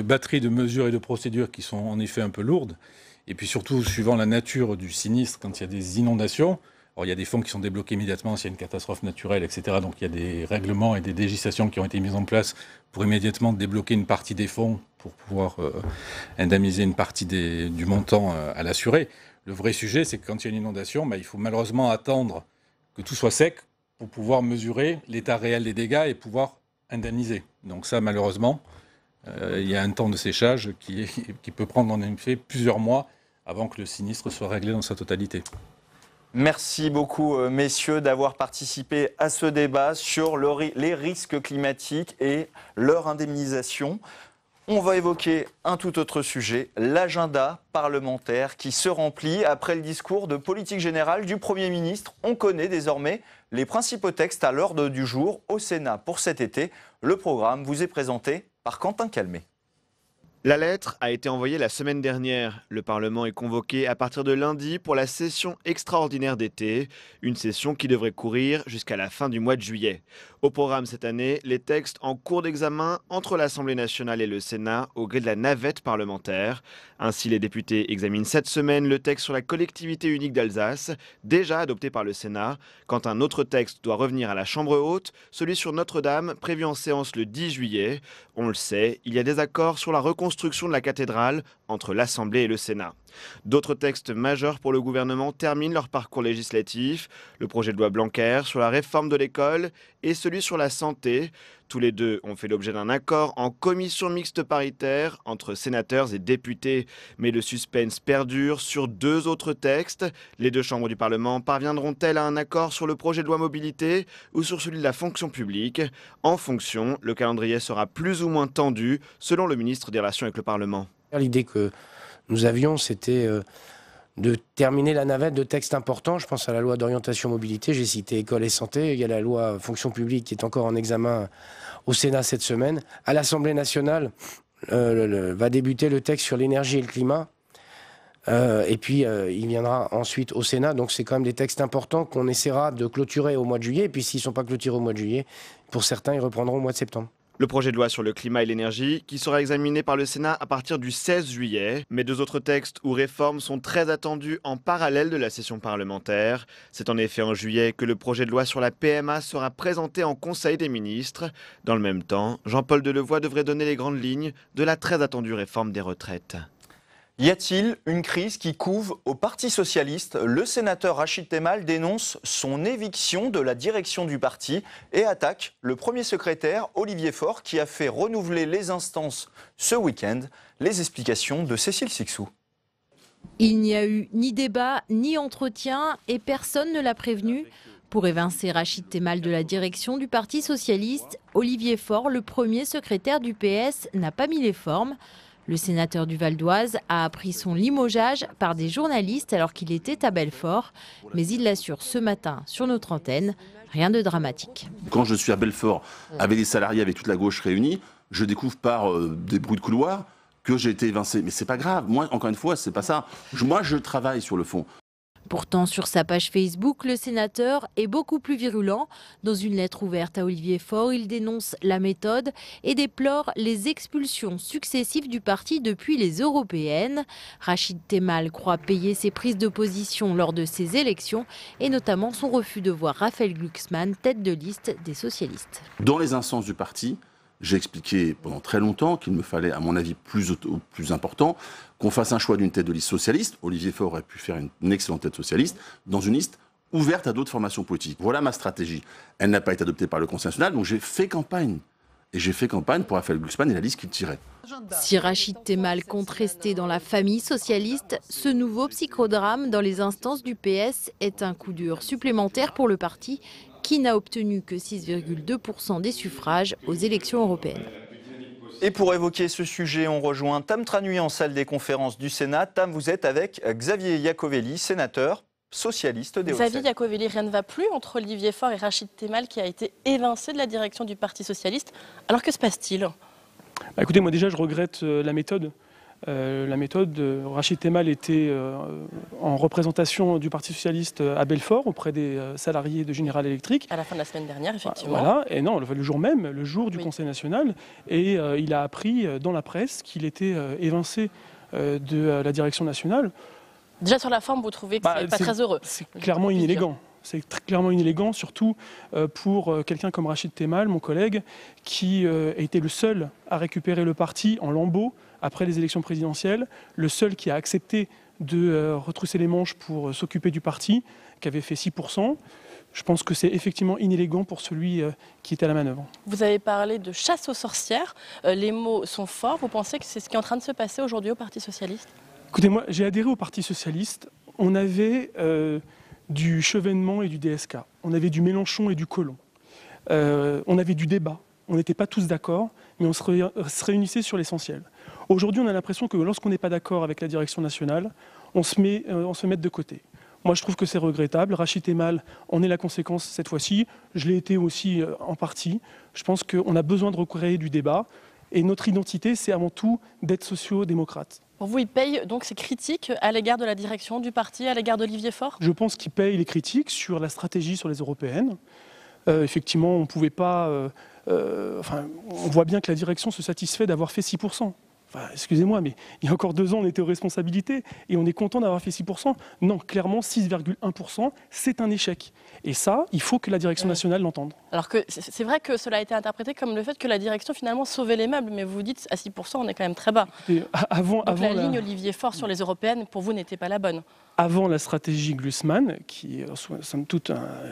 batterie de mesures et de procédures qui sont en effet un peu lourdes. Et puis surtout, suivant la nature du sinistre, quand il y a des inondations, alors il y a des fonds qui sont débloqués immédiatement s'il y a une catastrophe naturelle, etc. Donc il y a des règlements et des législations qui ont été mises en place pour immédiatement débloquer une partie des fonds pour pouvoir indemniser une partie du montant à l'assuré. Le vrai sujet, c'est que quand il y a une inondation, il faut malheureusement attendre que tout soit sec pour pouvoir mesurer l'état réel des dégâts et pouvoir indemniser. Donc ça, malheureusement, il y a un temps de séchage qui peut prendre en effet plusieurs mois avant que le sinistre soit réglé dans sa totalité. Merci beaucoup, messieurs, d'avoir participé à ce débat sur les risques climatiques et leur indemnisation. On va évoquer un tout autre sujet, l'agenda parlementaire qui se remplit après le discours de politique générale du Premier ministre. On connaît désormais les principaux textes à l'ordre du jour au Sénat pour cet été. Le programme vous est présenté par Quentin Calmet. La lettre a été envoyée la semaine dernière. Le Parlement est convoqué à partir de lundi pour la session extraordinaire d'été, une session qui devrait courir jusqu'à la fin du mois de juillet. Au programme cette année, les textes en cours d'examen entre l'Assemblée nationale et le Sénat au gré de la navette parlementaire. Ainsi, les députés examinent cette semaine le texte sur la collectivité unique d'Alsace, déjà adopté par le Sénat, quand un autre texte doit revenir à la Chambre haute, celui sur Notre-Dame, prévu en séance le 10 juillet. On le sait, il y a des accords sur la reconstruction de la cathédrale entre l'Assemblée et le Sénat. D'autres textes majeurs pour le gouvernement terminent leur parcours législatif. Le projet de loi Blanquer sur la réforme de l'école et celui sur la santé. Tous les deux ont fait l'objet d'un accord en commission mixte paritaire entre sénateurs et députés. Mais le suspense perdure sur deux autres textes. Les deux chambres du Parlement parviendront-elles à un accord sur le projet de loi mobilité ou sur celui de la fonction publique? En fonction, le calendrier sera plus ou moins tendu selon le ministre des Relations avec le Parlement. L'idée que nous avions, c'était de terminer la navette de textes importants. Je pense à la loi d'orientation mobilité, j'ai cité école et santé. Il y a la loi fonction publique qui est encore en examen au Sénat cette semaine. À l'Assemblée nationale, va débuter le texte sur l'énergie et le climat. Et puis, il viendra ensuite au Sénat. Donc, c'est quand même des textes importants qu'on essaiera de clôturer au mois de juillet. Et puis, s'ils ne sont pas clôturés au mois de juillet, pour certains, ils reprendront au mois de septembre. Le projet de loi sur le climat et l'énergie qui sera examiné par le Sénat à partir du 16 juillet. Mais deux autres textes ou réformes sont très attendus en parallèle de la session parlementaire. C'est en effet en juillet que le projet de loi sur la PMA sera présenté en Conseil des ministres. Dans le même temps, Jean-Paul Delevoye devrait donner les grandes lignes de la très attendue réforme des retraites. Y a-t-il une crise qui couve au Parti socialiste? Le sénateur Rachid Temal dénonce son éviction de la direction du parti et attaque le premier secrétaire Olivier Faure qui a fait renouveler les instances ce week-end. Les explications de Cécile Sixou. Il n'y a eu ni débat ni entretien et personne ne l'a prévenu. Pour évincer Rachid Temal de la direction du Parti socialiste, Olivier Faure, le premier secrétaire du PS, n'a pas mis les formes. Le sénateur du Val d'Oise a appris son limogeage par des journalistes alors qu'il était à Belfort. Mais il l'assure ce matin sur notre antenne, rien de dramatique. Quand je suis à Belfort avec les salariés, avec toute la gauche réunie, je découvre par des bruits de couloir que j'ai été évincé. Mais c'est pas grave. Moi, encore une fois, c'est pas ça. Moi, je travaille sur le fond. Pourtant, sur sa page Facebook, le sénateur est beaucoup plus virulent. Dans une lettre ouverte à Olivier Faure, il dénonce la méthode et déplore les expulsions successives du parti depuis les européennes. Rachid Temal croit payer ses prises de position lors de ces élections et notamment son refus de voir Raphaël Glucksmann tête de liste des socialistes. Dans les instances du parti, j'ai expliqué pendant très longtemps qu'il me fallait, à mon avis, plus important, qu'on fasse un choix d'une tête de liste socialiste. Olivier Faure aurait pu faire une excellente tête socialiste dans une liste ouverte à d'autres formations politiques. Voilà ma stratégie. Elle n'a pas été adoptée par le Conseil national, donc j'ai fait campagne. Et j'ai fait campagne pour Raphaël Glucksmann et la liste qu'il tirait. Si Rachid Temal compte rester dans la famille socialiste, ce nouveau psychodrame dans les instances du PS est un coup dur supplémentaire pour le parti qui n'a obtenu que 6,2% des suffrages aux élections européennes. Et pour évoquer ce sujet, on rejoint Tam Tranui en salle des conférences du Sénat. Tam, vous êtes avec Xavier Iacovelli, sénateur socialiste des Hauts-de-Seine. Xavier Iacovelli, rien ne va plus entre Olivier Faure et Rachid Temal qui a été évincé de la direction du Parti socialiste. Alors que se passe-t-il ? Écoutez, moi déjà je regrette la méthode. Rachid Temal était en représentation du Parti socialiste à Belfort auprès des salariés de General Electric. À la fin de la semaine dernière, effectivement. Voilà, et non, le jour même, le jour du Conseil national, et il a appris dans la presse qu'il était évincé de la direction nationale. Déjà sur la forme, vous trouvez que c'est pas très heureux ? C'est clairement inélégant. C'est clairement inélégant, surtout pour quelqu'un comme Rachid Temal, mon collègue, qui a été le seul à récupérer le parti en lambeaux après les élections présidentielles, le seul qui a accepté de retrousser les manches pour s'occuper du parti, qui avait fait 6%. Je pense que c'est effectivement inélégant pour celui qui était à la manœuvre. Vous avez parlé de chasse aux sorcières. Les mots sont forts. Vous pensez que c'est ce qui est en train de se passer aujourd'hui au Parti socialiste ? Écoutez, moi, j'ai adhéré au Parti socialiste. On avait du Chevènement et du DSK. On avait du Mélenchon et du Collomb. On avait du débat. On n'était pas tous d'accord, mais on se réunissait sur l'essentiel. Aujourd'hui, on a l'impression que lorsqu'on n'est pas d'accord avec la direction nationale, on se met de côté. Moi, je trouve que c'est regrettable. Rachid Temal en est la conséquence cette fois-ci. Je l'ai été aussi en partie. Je pense qu'on a besoin de recréer du débat. Et notre identité, c'est avant tout d'être socio-démocrate. Pour vous, il paye donc ces critiques à l'égard de la direction du parti, à l'égard d'Olivier Faure ? Je pense qu'il paye les critiques sur la stratégie sur les européennes. Effectivement, on ne pouvait pas... on voit bien que la direction se satisfait d'avoir fait 6%. Enfin, excusez-moi, mais il y a encore 2 ans, on était aux responsabilités et on est content d'avoir fait 6%. Non, clairement, 6,1%, c'est un échec. Et ça, il faut que la direction nationale l'entende. Alors que c'est vrai que cela a été interprété comme le fait que la direction finalement sauvait les meubles, mais vous dites à 6%, on est quand même très bas. Et avant la ligne Olivier Faure sur les européennes, pour vous, n'était pas la bonne. Avant la stratégie Glucksmann, qui est somme toute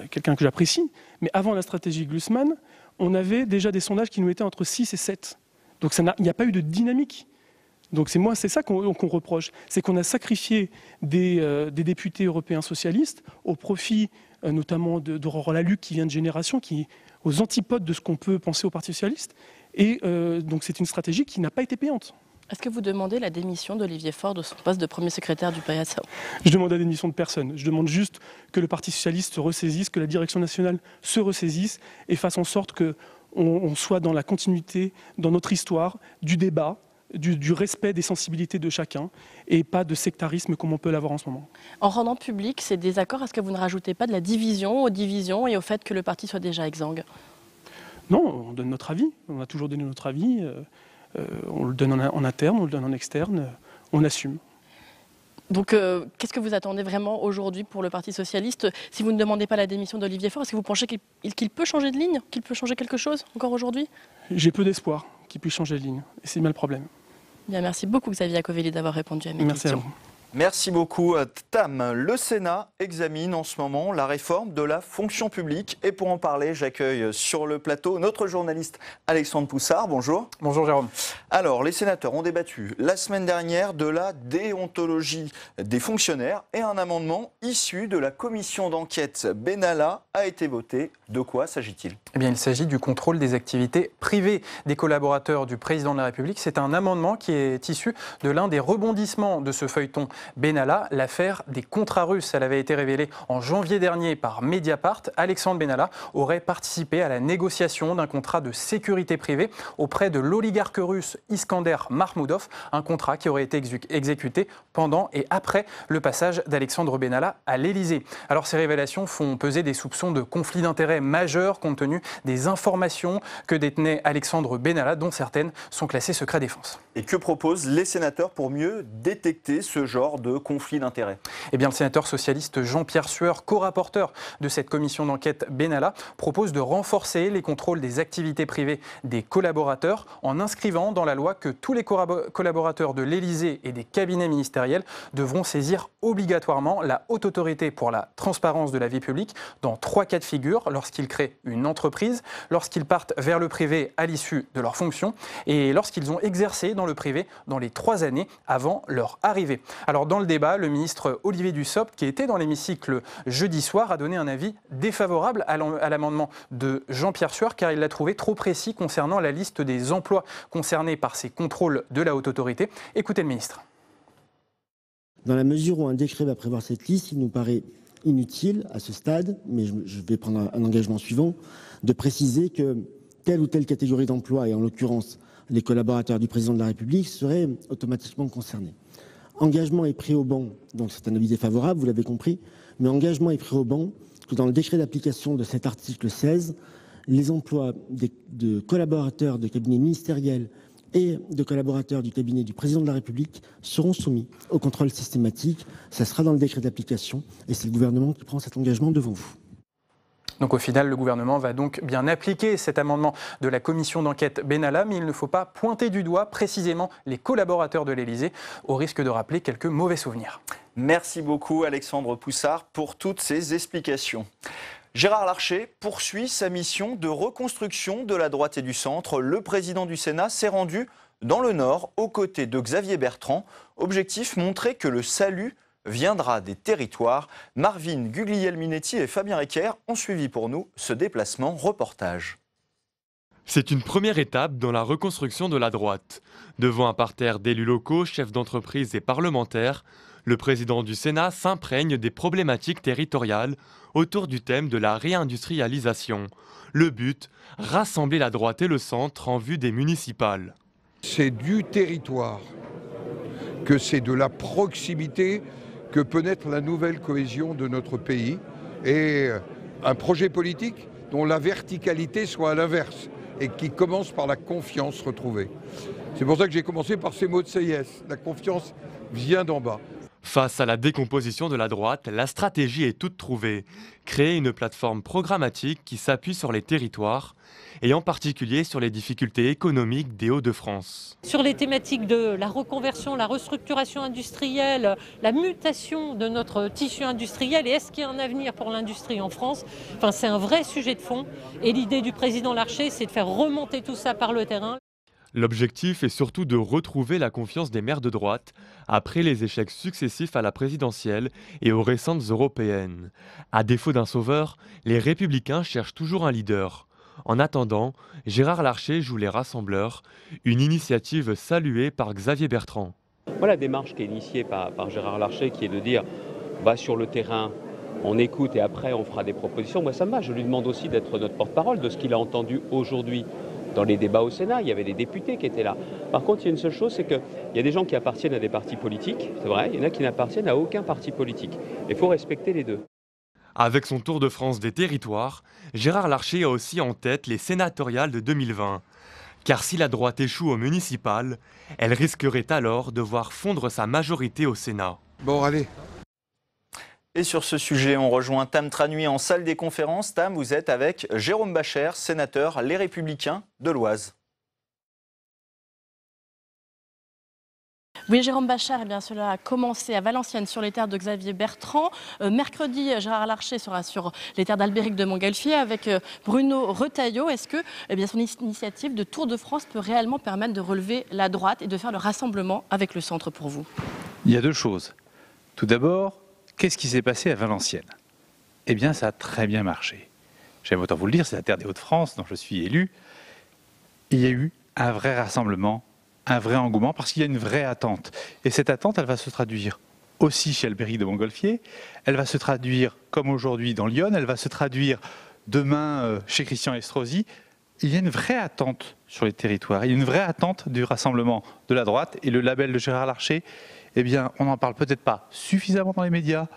quelqu'un que j'apprécie, mais avant la stratégie Glucksmann, on avait déjà des sondages qui nous étaient entre 6 et 7. Donc il n'y a pas eu de dynamique. Donc c'est ça qu'on reproche, c'est qu'on a sacrifié des députés européens socialistes au profit notamment d'Aurore Lalucq qui vient de Génération, qui est aux antipodes de ce qu'on peut penser au Parti socialiste. Et donc c'est une stratégie qui n'a pas été payante. Est-ce que vous demandez la démission d'Olivier Faure de son poste de premier secrétaire du PSA ? Je demande la démission de personne. Je demande juste que le Parti socialiste se ressaisisse, que la direction nationale se ressaisisse et fasse en sorte qu'on soit dans la continuité, dans notre histoire, du débat, du respect des sensibilités de chacun et pas de sectarisme comme on peut l'avoir en ce moment. En rendant public ces désaccords, est-ce que vous ne rajoutez pas de la division aux divisions et au fait que le parti soit déjà exsangue ? Non, on donne notre avis. On a toujours donné notre avis. On le donne en interne, on le donne en externe. On assume. Donc, qu'est-ce que vous attendez vraiment aujourd'hui pour le Parti socialiste ? Si vous ne demandez pas la démission d'Olivier Faure, est-ce que vous pensez qu'il peut changer de ligne ? Qu'il peut changer quelque chose encore aujourd'hui ? J'ai peu d'espoir qu'il puisse changer de ligne. Et c'est bien le problème. Bien, merci beaucoup Xavier Iacovelli d'avoir répondu à mes questions. Merci à vous. Merci beaucoup, Tam. Le Sénat examine en ce moment la réforme de la fonction publique. Et pour en parler, j'accueille sur le plateau notre journaliste Alexandre Poussard. Bonjour. Bonjour Jérôme. Alors, les sénateurs ont débattu la semaine dernière de la déontologie des fonctionnaires et un amendement issu de la commission d'enquête Benalla a été voté. De quoi s'agit-il ? Eh bien, il s'agit du contrôle des activités privées des collaborateurs du président de la République. C'est un amendement qui est issu de l'un des rebondissements de ce feuilleton Benalla, l'affaire des contrats russes. Elle avait été révélée en janvier dernier par Mediapart. Alexandre Benalla aurait participé à la négociation d'un contrat de sécurité privée auprès de l'oligarque russe Iskander Mahmoudov, un contrat qui aurait été exécuté pendant et après le passage d'Alexandre Benalla à l'Élysée. Alors ces révélations font peser des soupçons de conflit d'intérêts majeurs compte tenu des informations que détenait Alexandre Benalla, dont certaines sont classées secret défense. Et que proposent les sénateurs pour mieux détecter ce genre de conflit d'intérêts? Eh bien, le sénateur socialiste Jean-Pierre Sueur, co-rapporteur de cette commission d'enquête Benalla, propose de renforcer les contrôles des activités privées des collaborateurs en inscrivant dans la loi que tous les collaborateurs de l'Élysée et des cabinets ministériels devront saisir obligatoirement la Haute Autorité pour la transparence de la vie publique dans 3 cas de figure: lorsqu'ils créent une entreprise, lorsqu'ils partent vers le privé à l'issue de leur fonction et lorsqu'ils ont exercé dans le privé dans les 3 années avant leur arrivée. Alors dans le débat, le ministre Olivier Dussopt, qui était dans l'hémicycle jeudi soir, a donné un avis défavorable à l'amendement de Jean-Pierre Sueur car il l'a trouvé trop précis concernant la liste des emplois concernés par ces contrôles de la Haute Autorité. Écoutez le ministre. Dans la mesure où un décret va prévoir cette liste, il nous paraît inutile à ce stade, mais je vais prendre un engagement suivant, de préciser que telle ou telle catégorie d'emploi, et en l'occurrence les collaborateurs du président de la République, seraient automatiquement concernés. Engagement est pris au banc, donc c'est un avis défavorable, vous l'avez compris, mais engagement est pris au banc que dans le décret d'application de cet article 16, les emplois de collaborateurs de cabinets ministériels et de collaborateurs du cabinet du président de la République seront soumis au contrôle systématique. Ça sera dans le décret d'application et c'est le gouvernement qui prend cet engagement devant vous. Donc au final, le gouvernement va donc bien appliquer cet amendement de la commission d'enquête Benalla, mais il ne faut pas pointer du doigt précisément les collaborateurs de l'Élysée, au risque de rappeler quelques mauvais souvenirs. Merci beaucoup Alexandre Poussard pour toutes ces explications. Gérard Larcher poursuit sa mission de reconstruction de la droite et du centre. Le président du Sénat s'est rendu dans le Nord aux côtés de Xavier Bertrand. Objectif, montrer que le salut viendra des territoires. Marvin Guglielminetti et Fabien Recker ont suivi pour nous ce déplacement. Reportage. C'est une première étape dans la reconstruction de la droite. Devant un parterre d'élus locaux, chefs d'entreprise et parlementaires, le président du Sénat s'imprègne des problématiques territoriales autour du thème de la réindustrialisation. Le but, rassembler la droite et le centre en vue des municipales. C'est du territoire, que c'est de la proximité que peut naître la nouvelle cohésion de notre pays et un projet politique dont la verticalité soit à l'inverse et qui commence par la confiance retrouvée. C'est pour ça que j'ai commencé par ces mots de Sayès. La confiance vient d'en bas. Face à la décomposition de la droite, la stratégie est toute trouvée. Créer une plateforme programmatique qui s'appuie sur les territoires et en particulier sur les difficultés économiques des Hauts-de-France. Sur les thématiques de la reconversion, la restructuration industrielle, la mutation de notre tissu industriel et est-ce qu'il y a un avenir pour l'industrie en France? Enfin, c'est un vrai sujet de fond et l'idée du président Larcher, c'est de faire remonter tout ça par le terrain. L'objectif est surtout de retrouver la confiance des maires de droite après les échecs successifs à la présidentielle et aux récentes européennes. À défaut d'un sauveur, les Républicains cherchent toujours un leader. En attendant, Gérard Larcher joue les rassembleurs, une initiative saluée par Xavier Bertrand. Voilà la démarche qui est initiée par Gérard Larcher, qui est de dire on va sur le terrain, on écoute et après on fera des propositions. Moi ça me va, je lui demande aussi d'être notre porte-parole de ce qu'il a entendu aujourd'hui. Dans les débats au Sénat, il y avait des députés qui étaient là. Par contre, il y a une seule chose, c'est qu'il y a des gens qui appartiennent à des partis politiques, c'est vrai, il y en a qui n'appartiennent à aucun parti politique. Il faut respecter les deux. Avec son tour de France des territoires, Gérard Larcher a aussi en tête les sénatoriales de 2020. Car si la droite échoue aux municipales, elle risquerait alors de voir fondre sa majorité au Sénat. Bon, allez. Et sur ce sujet, on rejoint Tam Tranui en salle des conférences. Tam, vous êtes avec Jérôme Bacher, sénateur Les Républicains de l'Oise. Oui, Jérôme Bacher, eh bien, cela a commencé à Valenciennes sur les terres de Xavier Bertrand. Mercredi, Gérard Larcher sera sur les terres d'Albéric de Montgolfier avec Bruno Retailleau. Est-ce que son initiative de Tour de France peut réellement permettre de relever la droite et de faire le rassemblement avec le centre pour vous? Il y a deux choses. Tout d'abord, qu'est-ce qui s'est passé à Valenciennes? Eh bien, ça a très bien marché. J'aime autant vous le dire, c'est la terre des Hauts-de-France dont je suis élu. Il y a eu un vrai rassemblement, un vrai engouement, parce qu'il y a une vraie attente. Et cette attente, elle va se traduire aussi chez Albéric de Montgolfier. Elle va se traduire, comme aujourd'hui, dans Lyon. Elle va se traduire demain chez Christian Estrosi. Il y a une vraie attente sur les territoires. Il y a une vraie attente du rassemblement de la droite. Et le label de Gérard Larcher, eh bien, on n'en parle peut-être pas suffisamment dans les médias,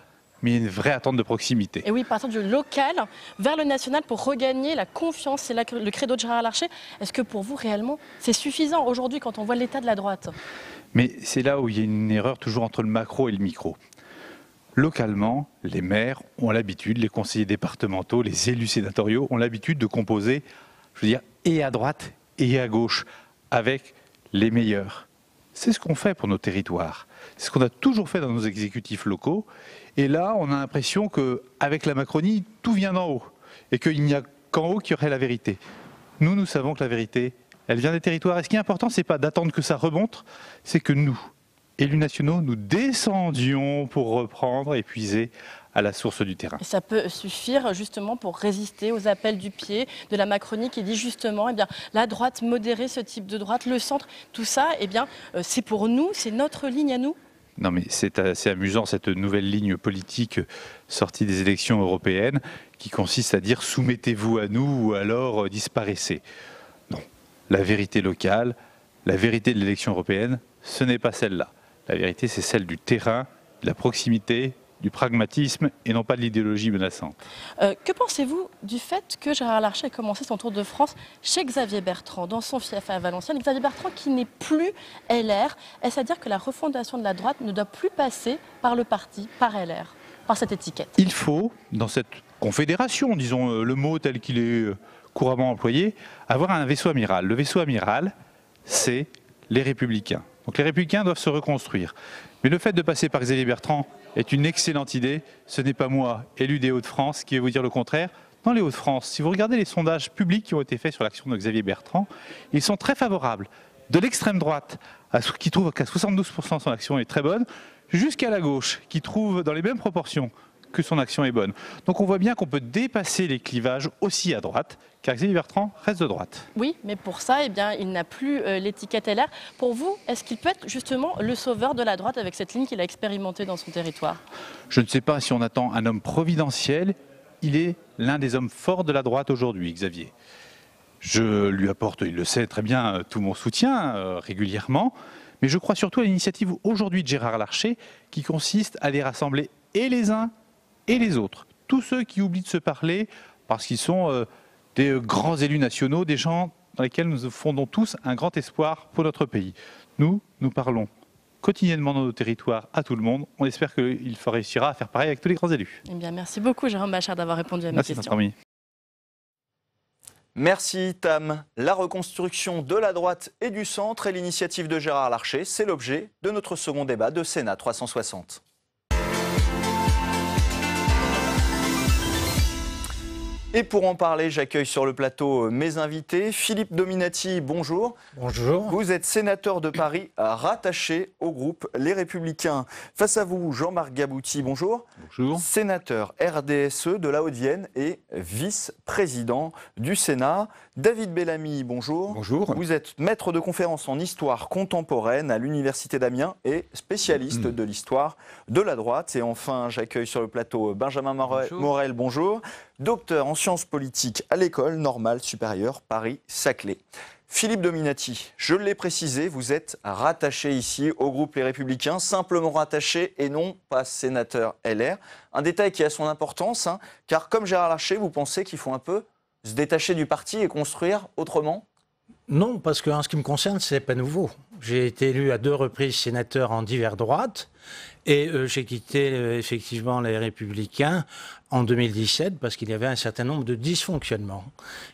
mais il y a une vraie attente de proximité. Et oui, partir du local vers le national pour regagner la confiance, c'est là le credo de Gérard Larcher. Est-ce que pour vous, réellement, c'est suffisant aujourd'hui quand on voit l'état de la droite? Mais c'est là où il y a une erreur toujours entre le macro et le micro. Localement, les maires ont l'habitude, les conseillers départementaux, les élus sénatoriaux ont l'habitude de composer, je veux dire, et à droite et à gauche, avec les meilleurs. C'est ce qu'on fait pour nos territoires. C'est ce qu'on a toujours fait dans nos exécutifs locaux. Et là, on a l'impression qu'avec la Macronie, tout vient d'en haut. Et qu'il n'y a qu'en haut qui aurait la vérité. Nous savons que la vérité, elle vient des territoires. Et ce qui est important, ce n'est pas d'attendre que ça remonte, c'est que nous, élus nationaux, nous descendions pour reprendre et puiser à la source du terrain. Et ça peut suffire justement pour résister aux appels du pied de la Macronie qui dit justement, eh bien, la droite modérée, ce type de droite, le centre, tout ça, eh bien, c'est pour nous, c'est notre ligne à nous. Non mais c'est assez amusant cette nouvelle ligne politique sortie des élections européennes qui consiste à dire soumettez-vous à nous ou alors disparaissez. Non, la vérité locale, la vérité de l'élection européenne, ce n'est pas celle-là. La vérité c'est celle du terrain, de la proximité, du pragmatisme et non pas de l'idéologie menaçante. Que pensez-vous du fait que Gérard Larcher ait commencé son tour de France chez Xavier Bertrand, dans son fief à Valenciennes, Xavier Bertrand qui n'est plus LR? Est-ce à dire que la refondation de la droite ne doit plus passer par le parti, par LR, par cette étiquette? Il faut, dans cette confédération, disons le mot tel qu'il est couramment employé, avoir un vaisseau amiral. Le vaisseau amiral, c'est les Républicains. Donc les Républicains doivent se reconstruire. Mais le fait de passer par Xavier Bertrand est une excellente idée. Ce n'est pas moi, élu des Hauts-de-France, qui vais vous dire le contraire. Dans les Hauts-de-France, si vous regardez les sondages publics qui ont été faits sur l'action de Xavier Bertrand, ils sont très favorables. De l'extrême droite, qui trouve qu'à 72% son action est très bonne, jusqu'à la gauche, qui trouve dans les mêmes proportions que son action est bonne. Donc on voit bien qu'on peut dépasser les clivages aussi à droite, car Xavier Bertrand reste de droite. Oui, mais pour ça, eh bien, il n'a plus l'étiquette LR. Pour vous, est-ce qu'il peut être justement le sauveur de la droite avec cette ligne qu'il a expérimentée dans son territoire? Je ne sais pas si on attend un homme providentiel. Il est l'un des hommes forts de la droite aujourd'hui, Xavier. Je lui apporte, il le sait très bien, tout mon soutien régulièrement. Mais je crois surtout à l'initiative aujourd'hui de Gérard Larcher qui consiste à les rassembler et les uns et les autres. Tous ceux qui oublient de se parler parce qu'ils sont des grands élus nationaux, des gens dans lesquels nous fondons tous un grand espoir pour notre pays. Nous parlons quotidiennement dans nos territoires à tout le monde. On espère qu'il réussira à faire pareil avec tous les grands élus. Eh bien, merci beaucoup Jérôme Bachar d'avoir répondu à mes questions. Merci Tam. La reconstruction de la droite et du centre et l'initiative de Gérard Larcher, c'est l'objet de notre second débat de Sénat 360. Et pour en parler, j'accueille sur le plateau mes invités. Philippe Dominati, bonjour. Bonjour. Vous êtes sénateur de Paris, rattaché au groupe Les Républicains. Face à vous, Jean-Marc Gabouty, bonjour. Bonjour. Sénateur RDSE de la Haute-Vienne et vice-président du Sénat. David Bellamy, bonjour. Bonjour. Vous êtes maître de conférences en histoire contemporaine à l'Université d'Amiens et spécialiste de l'histoire de la droite. Et enfin, j'accueille sur le plateau Benjamin Morel, bonjour. Docteur en sciences politiques à l'École normale supérieure Paris-Saclay. Philippe Dominati, je l'ai précisé, vous êtes rattaché ici au groupe Les Républicains, simplement rattaché et non pas sénateur LR. Un détail qui a son importance, car comme Gérard Larcher, vous pensez qu'il faut un peu se détacher du parti et construire autrement ? Non, parce qu'en ce qui me concerne, ce n'est pas nouveau. J'ai été élu à 2 reprises sénateur en divers droites et j'ai quitté effectivement les Républicains en 2017 parce qu'il y avait un certain nombre de dysfonctionnements.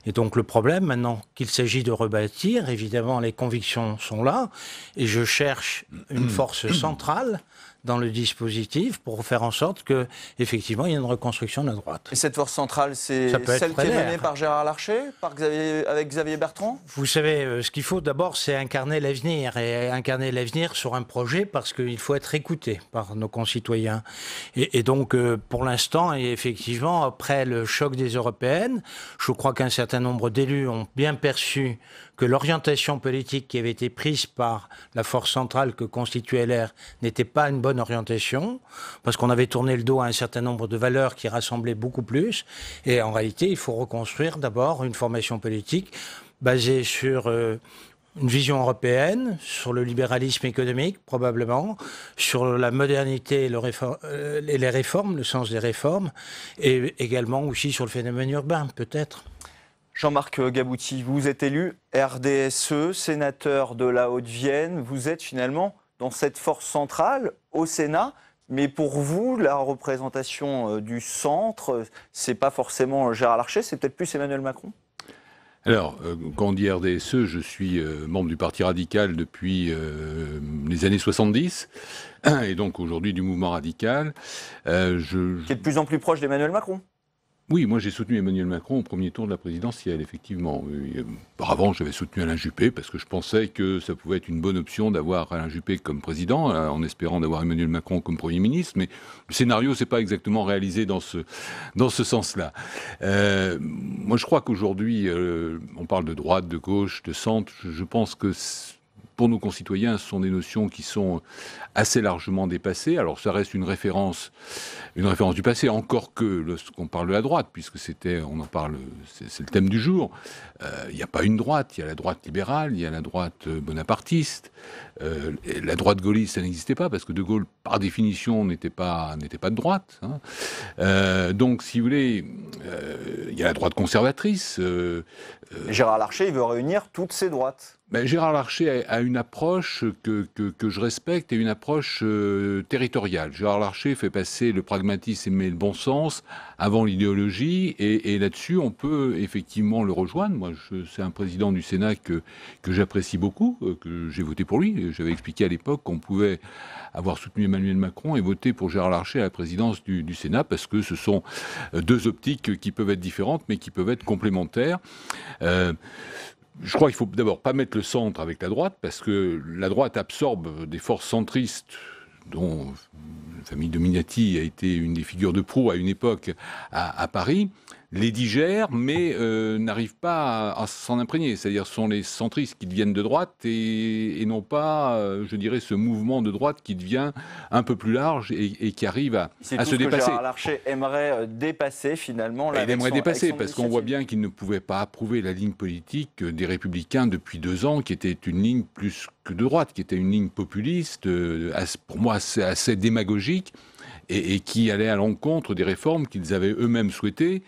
Et donc le problème maintenant qu'il s'agit de rebâtir, évidemment les convictions sont là et je cherche une force centrale dans le dispositif pour faire en sorte qu'effectivement il y ait une reconstruction de la droite. Et cette force centrale, c'est celle qui est menée par Gérard Larcher, avec Xavier Bertrand ? Vous savez, ce qu'il faut d'abord, c'est incarner l'avenir, et incarner l'avenir sur un projet parce qu'il faut être écouté par nos concitoyens. Et donc, pour l'instant, et effectivement, après le choc des européennes, je crois qu'un certain nombre d'élus ont bien perçu que l'orientation politique qui avait été prise par la force centrale que constituait LR n'était pas une bonne orientation, parce qu'on avait tourné le dos à un certain nombre de valeurs qui rassemblaient beaucoup plus. Et en réalité, il faut reconstruire d'abord une formation politique basée sur une vision européenne, sur le libéralisme économique, probablement, sur la modernité et les réformes, le sens des réformes, et également aussi sur le phénomène urbain, peut-être. Jean-Marc Gabouty, vous êtes élu RDSE, sénateur de la Haute-Vienne. Vous êtes finalement dans cette force centrale au Sénat. Mais pour vous, la représentation du centre, c'est pas forcément Gérard Larcher, c'est peut-être plus Emmanuel Macron ? Alors, quand on dit RDSE, je suis membre du Parti radical depuis les années 70, et donc aujourd'hui du mouvement radical. Qui est de plus en plus proche d'Emmanuel Macron. Oui, moi j'ai soutenu Emmanuel Macron au premier tour de la présidentielle, effectivement. Auparavant, j'avais soutenu Alain Juppé parce que je pensais que ça pouvait être une bonne option d'avoir Alain Juppé comme président, en espérant d'avoir Emmanuel Macron comme Premier ministre. Mais le scénario s'est pas exactement réalisé dans ce sens-là. Moi, je crois qu'aujourd'hui, on parle de droite, de gauche, de centre. Je pense que pour nos concitoyens, ce sont des notions qui sont assez largement dépassées. Alors, ça reste une référence du passé, encore que lorsqu'on parle de la droite, puisque c'est le thème du jour. Il n'y a pas une droite, il y a la droite libérale, il y a la droite bonapartiste. Et la droite gaulliste, ça n'existait pas, parce que De Gaulle, par définition, n'était pas de droite. Donc, si vous voulez, il y a la droite conservatrice. Gérard Larcher, il veut réunir toutes ces droites. Gérard Larcher a une approche que je respecte et une approche territoriale. Gérard Larcher fait passer le pragmatisme et le bon sens avant l'idéologie, et là-dessus, on peut effectivement le rejoindre. Moi, c'est un président du Sénat que j'apprécie beaucoup, que j'ai voté pour lui. J'avais expliqué à l'époque qu'on pouvait avoir soutenu Emmanuel Macron et voter pour Gérard Larcher à la présidence du Sénat, parce que ce sont deux optiques qui peuvent être différentes, mais qui peuvent être complémentaires. Je crois qu'il faut d'abord pas mettre le centre avec la droite, parce que la droite absorbe des forces centristes, dont la famille Dominati a été une des figures de proue à une époque à Paris, les digèrent, mais n'arrivent pas à s'en imprégner. C'est-à-dire ce sont les centristes qui deviennent de droite et non pas, je dirais, ce mouvement de droite qui devient un peu plus large et qui arrive à se dépasser. Gérard Larcher aimerait dépasser finalement. Il aimerait dépasser parce qu'on voit bien qu'il ne pouvait pas approuver la ligne politique des Républicains depuis 2 ans, qui était une ligne plus que de droite, qui était une ligne populiste, pour moi assez démagogique, et qui allait à l'encontre des réformes qu'ils avaient eux-mêmes souhaitées,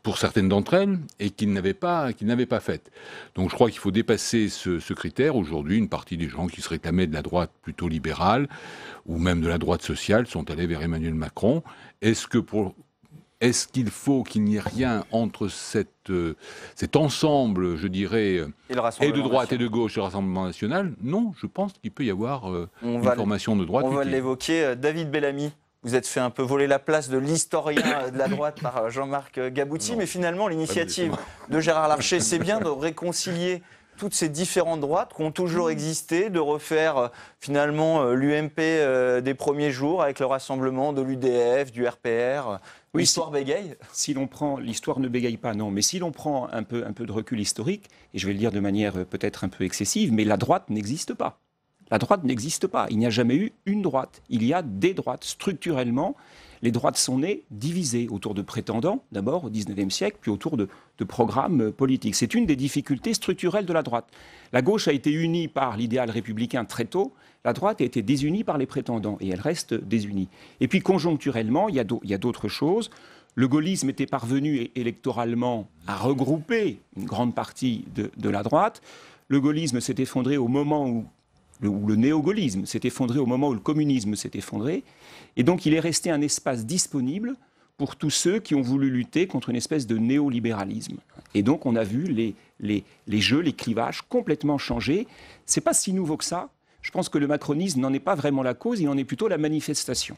pour certaines d'entre elles, et qu'ils n'avaient pas faites. Donc je crois qu'il faut dépasser ce critère. Aujourd'hui, une partie des gens qui se réclamaient de la droite plutôt libérale, ou même de la droite sociale, sont allés vers Emmanuel Macron. Est-ce qu'il faut qu'il n'y ait rien entre cet ensemble, je dirais, et de droite et de gauche et le Rassemblement national? Non, je pense qu'il peut y avoir une formation de droite. On va l'évoquer. David Bellamy, vous êtes fait un peu voler la place de l'historien de la droite par Jean-Marc Gabouty, mais finalement l'initiative de Gérard Larcher, c'est bien de réconcilier toutes ces différentes droites qui ont toujours existé, de refaire finalement l'UMP des premiers jours avec le rassemblement de l'UDF, du RPR. Oui, l'histoire bégaye. Si l'on prend, l'histoire ne bégaye pas, non. Mais si l'on prend un peu de recul historique, et je vais le dire de manière peut-être un peu excessive, mais la droite n'existe pas. La droite n'existe pas. Il n'y a jamais eu une droite. Il y a des droites. Structurellement, les droites sont nées divisées autour de prétendants, d'abord au XIXe siècle, puis autour de programmes politiques. C'est une des difficultés structurelles de la droite. La gauche a été unie par l'idéal républicain très tôt. La droite a été désunie par les prétendants, et elle reste désunie. Et puis conjoncturellement, il y a d'autres choses. Le gaullisme était parvenu électoralement à regrouper une grande partie de la droite. Le gaullisme s'est effondré au moment où le néo-gaullisme s'est effondré au moment où le communisme s'est effondré. Et donc, il est resté un espace disponible pour tous ceux qui ont voulu lutter contre une espèce de néolibéralisme. Et donc, on a vu les jeux, les clivages complètement changer. C'est pas si nouveau que ça. Je pense que le macronisme n'en est pas vraiment la cause, il en est plutôt la manifestation.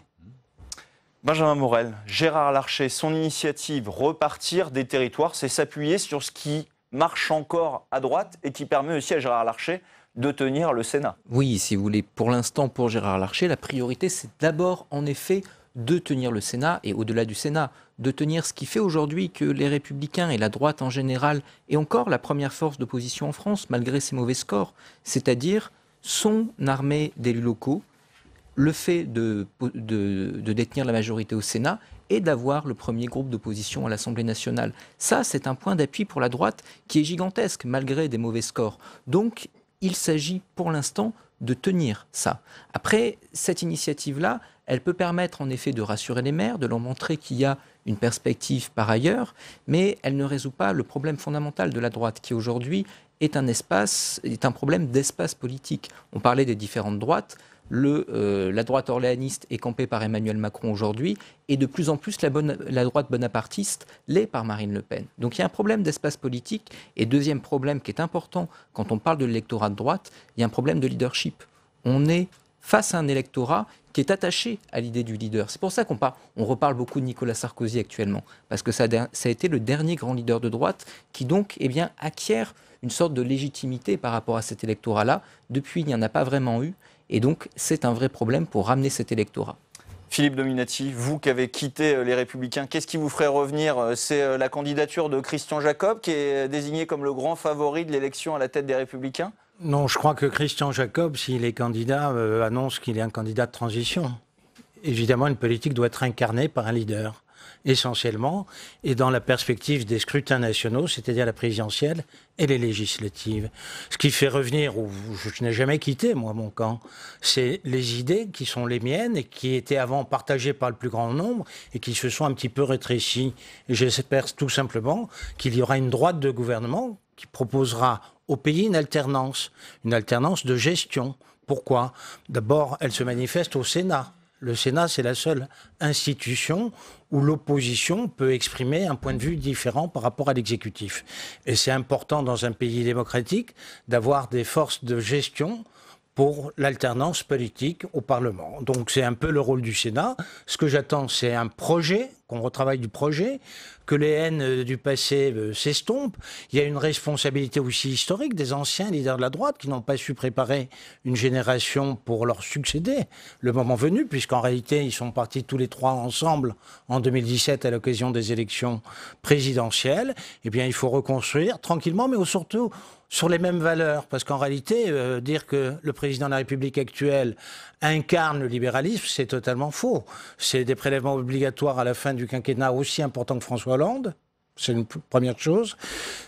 Benjamin Morel, Gérard Larcher, son initiative repartir des territoires, c'est s'appuyer sur ce qui marche encore à droite et qui permet aussi à Gérard Larcher de tenir le Sénat. Oui, si vous voulez, pour l'instant, pour Gérard Larcher, la priorité, c'est d'abord, en effet, de tenir le Sénat, et au-delà du Sénat, de tenir ce qui fait aujourd'hui que les Républicains et la droite en général, et encore la première force d'opposition en France, malgré ses mauvais scores, c'est-à-dire son armée d'élus locaux, le fait de détenir la majorité au Sénat et d'avoir le premier groupe d'opposition à l'Assemblée nationale. Ça, c'est un point d'appui pour la droite qui est gigantesque, malgré des mauvais scores. Donc, il s'agit pour l'instant de tenir ça. Après, cette initiative-là, elle peut permettre en effet de rassurer les maires, de leur montrer qu'il y a une perspective par ailleurs, mais elle ne résout pas le problème fondamental de la droite qui aujourd'hui est un problème d'espace politique. On parlait des différentes droites. La droite orléaniste est campée par Emmanuel Macron aujourd'hui et de plus en plus la droite bonapartiste l'est par Marine Le Pen. Donc il y a un problème d'espace politique et deuxième problème qui est important quand on parle de l'électorat de droite, il y a un problème de leadership. On est face à un électorat qui est attaché à l'idée du leader. C'est pour ça qu'on reparle beaucoup de Nicolas Sarkozy actuellement, parce que ça a été le dernier grand leader de droite qui donc acquiert une sorte de légitimité par rapport à cet électorat-là. Depuis, il n'y en a pas vraiment eu. Et donc, c'est un vrai problème pour ramener cet électorat. Philippe Dominati, vous qui avez quitté les Républicains, qu'est-ce qui vous ferait revenir? C'est la candidature de Christian Jacob qui est désigné comme le grand favori de l'élection à la tête des Républicains? Non, je crois que Christian Jacob, s'il est candidat, annonce qu'il est un candidat de transition. Évidemment, une politique doit être incarnée par un leader, essentiellement, et dans la perspective des scrutins nationaux, c'est-à-dire la présidentielle et les législatives. Ce qui fait revenir, où je n'ai jamais quitté, moi, mon camp, c'est les idées qui sont les miennes et qui étaient avant partagées par le plus grand nombre et qui se sont un petit peu rétrécies. Et j'espère tout simplement qu'il y aura une droite de gouvernement qui proposera au pays une alternance de gestion. Pourquoi? D'abord, elle se manifeste au Sénat. Le Sénat, c'est la seule institution où l'opposition peut exprimer un point de vue différent par rapport à l'exécutif. Et c'est important dans un pays démocratique d'avoir des forces de gestion pour l'alternance politique au Parlement. Donc c'est un peu le rôle du Sénat. Ce que j'attends, c'est un projet, qu'on retravaille du projet, que les haines du passé s'estompent. Il y a une responsabilité aussi historique des anciens leaders de la droite qui n'ont pas su préparer une génération pour leur succéder le moment venu, puisqu'en réalité, ils sont partis tous les trois ensemble en 2017 à l'occasion des élections présidentielles. Eh bien, il faut reconstruire tranquillement, mais surtout sur les mêmes valeurs, parce qu'en réalité, dire que le président de la République actuelle incarne le libéralisme, c'est totalement faux. C'est des prélèvements obligatoires à la fin du quinquennat aussi importants que François Hollande. C'est une première chose.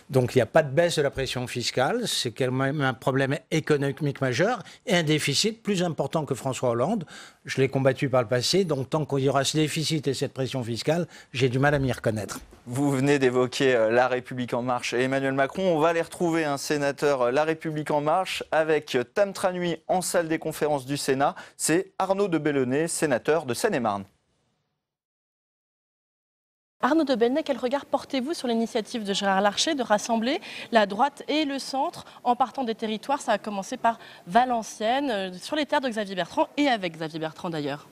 Donc il n'y a pas de baisse de la pression fiscale, c'est quand même un problème économique majeur et un déficit plus important que François Hollande. Je l'ai combattu par le passé, donc tant qu'il y aura ce déficit et cette pression fiscale, j'ai du mal à m'y reconnaître. Vous venez d'évoquer La République En Marche et Emmanuel Macron. On va aller retrouver un sénateur La République En Marche avec Tam Tranui en salle des conférences du Sénat. C'est Arnaud de Belenet, sénateur de Seine-et-Marne. Arnaud de Belenet, quel regard portez-vous sur l'initiative de Gérard Larcher de rassembler la droite et le centre en partant des territoires? Ça a commencé par Valenciennes, sur les terres de Xavier Bertrand et avec Xavier Bertrand d'ailleurs.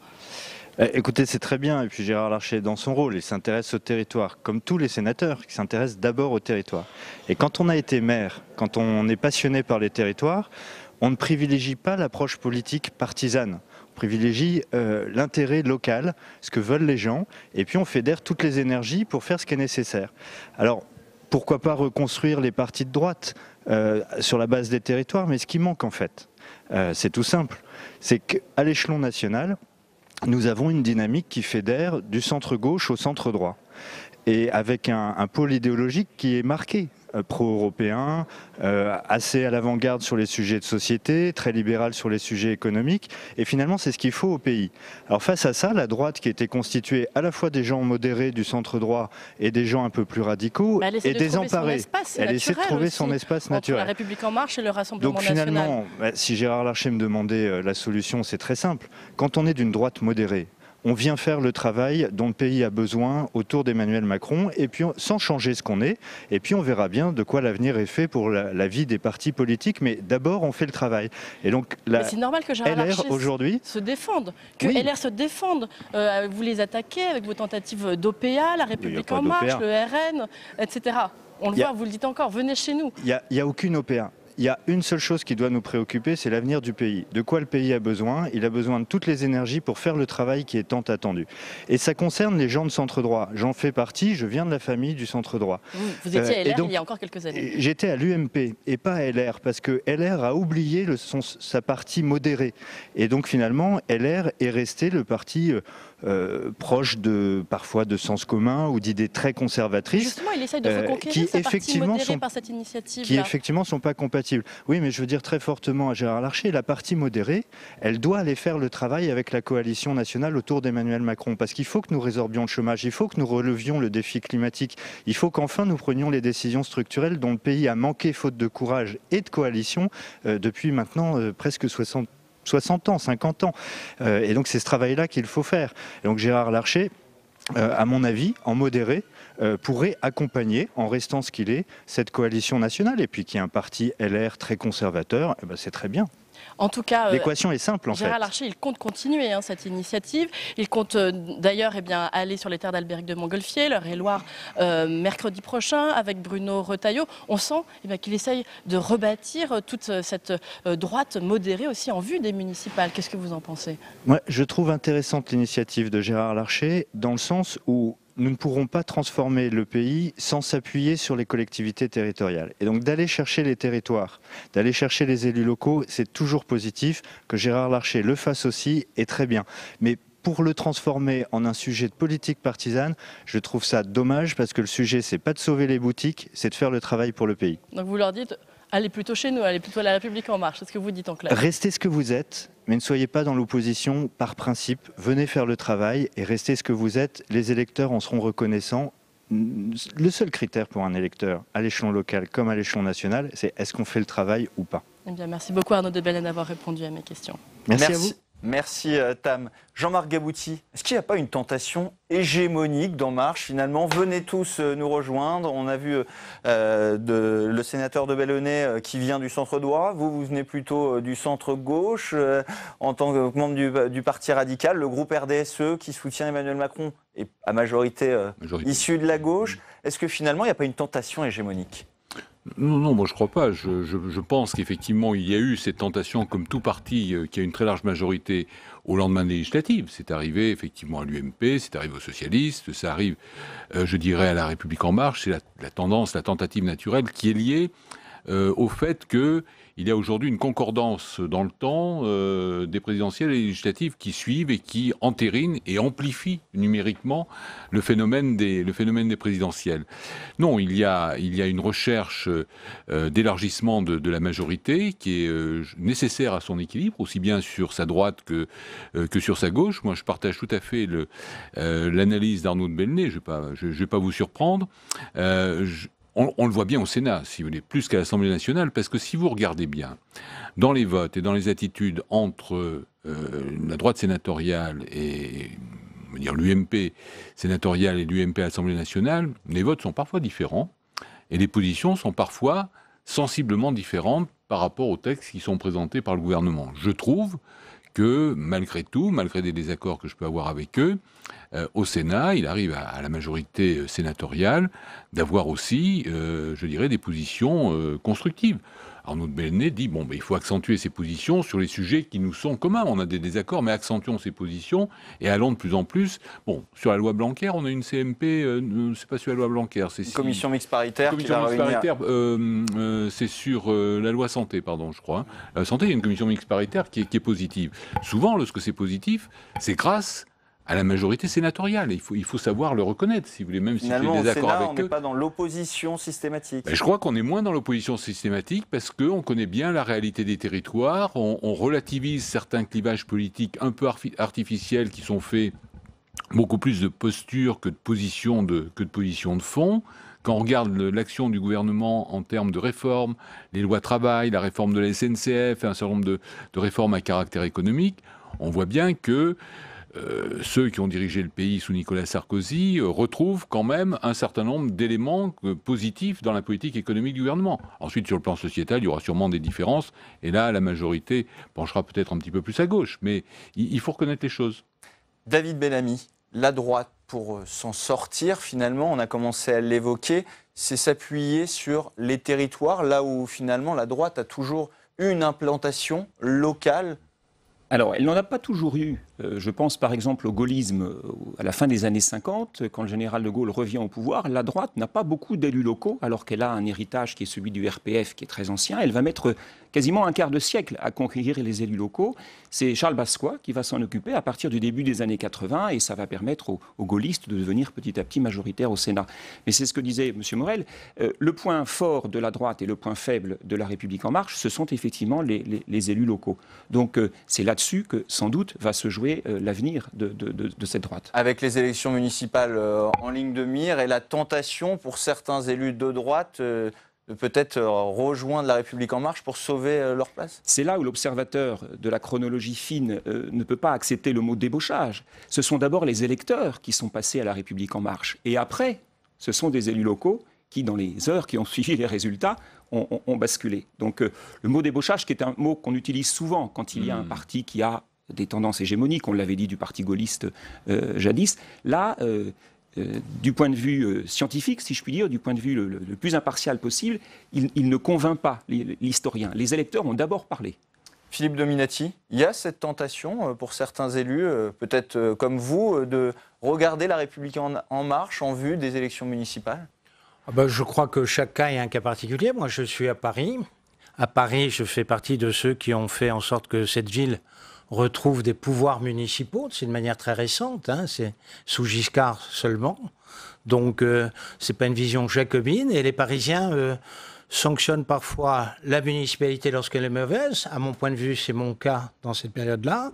Écoutez, c'est très bien. Et puis Gérard Larcher est dans son rôle. Il s'intéresse au territoire, comme tous les sénateurs qui s'intéressent d'abord au territoire. Et quand on a été maire, quand on est passionné par les territoires, on ne privilégie pas l'approche politique partisane. On privilégie l'intérêt local, ce que veulent les gens, et puis on fédère toutes les énergies pour faire ce qui est nécessaire. Alors, pourquoi pas reconstruire les partis de droite sur la base des territoires? Mais ce qui manque en fait, c'est tout simple. C'est qu'à l'échelon national, nous avons une dynamique qui fédère du centre-gauche au centre-droit. Et avec un pôle idéologique qui est marqué, pro-européen, assez à l'avant-garde sur les sujets de société, très libéral sur les sujets économiques. Et finalement, c'est ce qu'il faut au pays. Alors face à ça, la droite qui était constituée à la fois des gens modérés du centre-droit et des gens un peu plus radicaux est désemparée. Elle essaie de trouver son espace naturel. La République En Marche et le Rassemblement Donc national. finalement, si Gérard Larcher me demandait la solution, c'est très simple. Quand on est d'une droite modérée, on vient faire le travail dont le pays a besoin autour d'Emmanuel Macron, et puis sans changer ce qu'on est, et puis on verra bien de quoi l'avenir est fait pour la vie des partis politiques, mais d'abord on fait le travail. Et donc c'est normal que Gérard Larcher se défende, que oui. LR se défende. Vous les attaquez avec vos tentatives d'OPA, La République En Marche, le RN, etc. On le voit, vous le dites encore, venez chez nous. Il n'y a aucune OPA. il y a une seule chose qui doit nous préoccuper, c'est l'avenir du pays. De quoi le pays a besoin? Il a besoin de toutes les énergies pour faire le travail qui est tant attendu. Et ça concerne les gens de centre droit. J'en fais partie, je viens de la famille du centre droit. Vous étiez à LR il y a encore quelques années. J'étais à l'UMP et pas à LR, parce que LR a oublié sa partie modérée. Et donc finalement, LR est resté le parti proche parfois de sens commun ou d'idées très conservatrices. Justement, il essaye de reconquérir sa partie modérée par cette initiative. Qui effectivement ne sont pas compatibles. Oui, mais je veux dire très fortement à Gérard Larcher, la partie modérée, elle doit aller faire le travail avec la coalition nationale autour d'Emmanuel Macron. Parce qu'il faut que nous résorbions le chômage, il faut que nous relevions le défi climatique, il faut qu'enfin nous prenions les décisions structurelles dont le pays a manqué faute de courage et de coalition depuis maintenant presque 60 ans, 50 ans. Et donc c'est ce travail-là qu'il faut faire. Et donc Gérard Larcher, à mon avis, en modéré, pourrait accompagner, en restant ce qu'il est, cette coalition nationale. Et puis qu'il y ait un parti LR très conservateur, eh ben c'est très bien. En tout cas, l'équation est simple en fait. Gérard Larcher, il compte continuer cette initiative. Il compte d'ailleurs aller sur les terres d'Albéric de Montgolfier, l'Eure-et-Loire, mercredi prochain avec Bruno Retailleau. On sent qu'il essaye de rebâtir toute cette droite modérée aussi en vue des municipales. Qu'est-ce que vous en pensez? Moi, je trouve intéressante l'initiative de Gérard Larcher dans le sens où nous ne pourrons pas transformer le pays sans s'appuyer sur les collectivités territoriales. Et donc d'aller chercher les territoires, d'aller chercher les élus locaux, c'est toujours positif. Que Gérard Larcher le fasse aussi est très bien. Mais pour le transformer en un sujet de politique partisane, je trouve ça dommage parce que le sujet, c'est pas de sauver les boutiques, c'est de faire le travail pour le pays. Donc vous leur dites, allez plutôt chez nous, allez plutôt à La République En Marche, c'est ce que vous dites en clair. Restez ce que vous êtes, mais ne soyez pas dans l'opposition par principe. Venez faire le travail et restez ce que vous êtes. Les électeurs en seront reconnaissants. Le seul critère pour un électeur, à l'échelon local comme à l'échelon national, c'est est-ce qu'on fait le travail ou pas. Eh bien, merci beaucoup Arnaud de Belen d'avoir répondu à mes questions. Merci à vous. Merci Tam. Jean-Marc Gabouty, est-ce qu'il n'y a pas une tentation hégémonique d'En Marche finalement? Venez tous nous rejoindre. On a vu le sénateur de Bellonnet qui vient du centre droit. Vous venez plutôt du centre gauche. En tant que membre du Parti radical, le groupe RDSE qui soutient Emmanuel Macron est à majorité issu de la gauche. Est-ce que finalement il n'y a pas une tentation hégémonique? Non, moi je ne crois pas. Je pense qu'effectivement il y a eu cette tentation, comme tout parti qui a une très large majorité au lendemain des législatives. C'est arrivé effectivement à l'UMP, c'est arrivé aux socialistes, ça arrive, je dirais, à La République En Marche. C'est la tendance, la tentative naturelle qui est liée au fait qu'il y a aujourd'hui une concordance dans le temps des présidentielles et des législatives qui suivent et qui entérinent et amplifient numériquement le phénomène des présidentielles. Non, il y a une recherche d'élargissement de la majorité qui est nécessaire à son équilibre, aussi bien sur sa droite que sur sa gauche. Moi, je partage tout à fait l'analyse d'Arnaud de Belenet, je ne vais pas vous surprendre. On le voit bien au Sénat, si vous voulez, plus qu'à l'Assemblée nationale, parce que si vous regardez bien, dans les votes et dans les attitudes entre la droite sénatoriale et on va dire l'UMP sénatoriale et l'UMP à l'Assemblée nationale, les votes sont parfois différents et les positions sont parfois sensiblement différentes par rapport aux textes qui sont présentés par le gouvernement. Je trouve que malgré tout, malgré des désaccords que je peux avoir avec eux, au Sénat, il arrive à la majorité sénatoriale d'avoir aussi, je dirais, des positions constructives. Arnaud de Belenet dit il faut accentuer ces positions sur les sujets qui nous sont communs. On a des désaccords, mais accentuons ces positions et allons de plus en plus. Bon, sur la loi Blanquer, on a une CMP, c'est pas sur la loi Blanquer, c'est une commission mixte paritaire. C'est sur la loi santé, pardon, je crois. La santé, il y a une commission mixte paritaire qui est positive. Souvent, lorsque c'est positif, c'est grâce à la majorité sénatoriale. Il faut savoir le reconnaître, si vous voulez, même si j'ai des désaccords avec eux. On n'est pas dans l'opposition systématique. Je crois qu'on est moins dans l'opposition systématique parce qu'on connaît bien la réalité des territoires, on relativise certains clivages politiques un peu artificiels qui sont faits beaucoup plus de posture que de position de fond. Quand on regarde l'action du gouvernement en termes de réformes, les lois travail, la réforme de la SNCF et un certain nombre de réformes à caractère économique, on voit bien que ceux qui ont dirigé le pays sous Nicolas Sarkozy retrouvent quand même un certain nombre d'éléments positifs dans la politique économique du gouvernement. Ensuite, sur le plan sociétal, il y aura sûrement des différences. Et là, la majorité penchera peut-être un petit peu plus à gauche. Mais il faut reconnaître les choses. David Bellamy, la droite pour s'en sortir, finalement, on a commencé à l'évoquer, c'est s'appuyer sur les territoires, là où finalement la droite a toujours eu une implantation locale. Alors, elle n'en a pas toujours eu. Je pense par exemple au gaullisme à la fin des années 50, quand le général de Gaulle revient au pouvoir. La droite n'a pas beaucoup d'élus locaux, alors qu'elle a un héritage qui est celui du RPF, qui est très ancien. Elle va mettre quasiment un quart de siècle à conquérir les élus locaux. C'est Charles Bascois qui va s'en occuper à partir du début des années 80, et ça va permettre aux gaullistes de devenir petit à petit majoritaires au Sénat. Mais c'est ce que disait M. Morel. Le point fort de la droite et le point faible de La République En Marche, ce sont effectivement les élus locaux. Donc c'est là-dessus que sans doute va se jouer l'avenir de cette droite. Avec les élections municipales en ligne de mire et la tentation pour certains élus de droite de peut-être rejoindre La République En Marche pour sauver leur place? C'est là où l'observateur de la chronologie fine ne peut pas accepter le mot débauchage. Ce sont d'abord les électeurs qui sont passés à La République En Marche. Et après, ce sont des élus locaux qui, dans les heures qui ont suivi les résultats, ont basculé. Donc le mot débauchage, qui est un mot qu'on utilise souvent quand il y a un parti qui a des tendances hégémoniques, on l'avait dit du parti gaulliste jadis. Là, du point de vue scientifique, si je puis dire, du point de vue le plus impartial possible, il ne convainc pas l'historien. Les électeurs ont d'abord parlé. Philippe Dominati, il y a cette tentation pour certains élus, peut-être comme vous, de regarder La République En Marche en vue des élections municipales? Je crois que chaque cas est un cas particulier. Moi, je suis à Paris. À Paris, je fais partie de ceux qui ont fait en sorte que cette ville retrouve des pouvoirs municipaux. C'est une manière très récente, hein, c'est sous Giscard seulement. Donc, c'est pas une vision jacobine. Et les Parisiens sanctionnent parfois la municipalité lorsqu'elle est mauvaise. À mon point de vue, c'est mon cas dans cette période-là.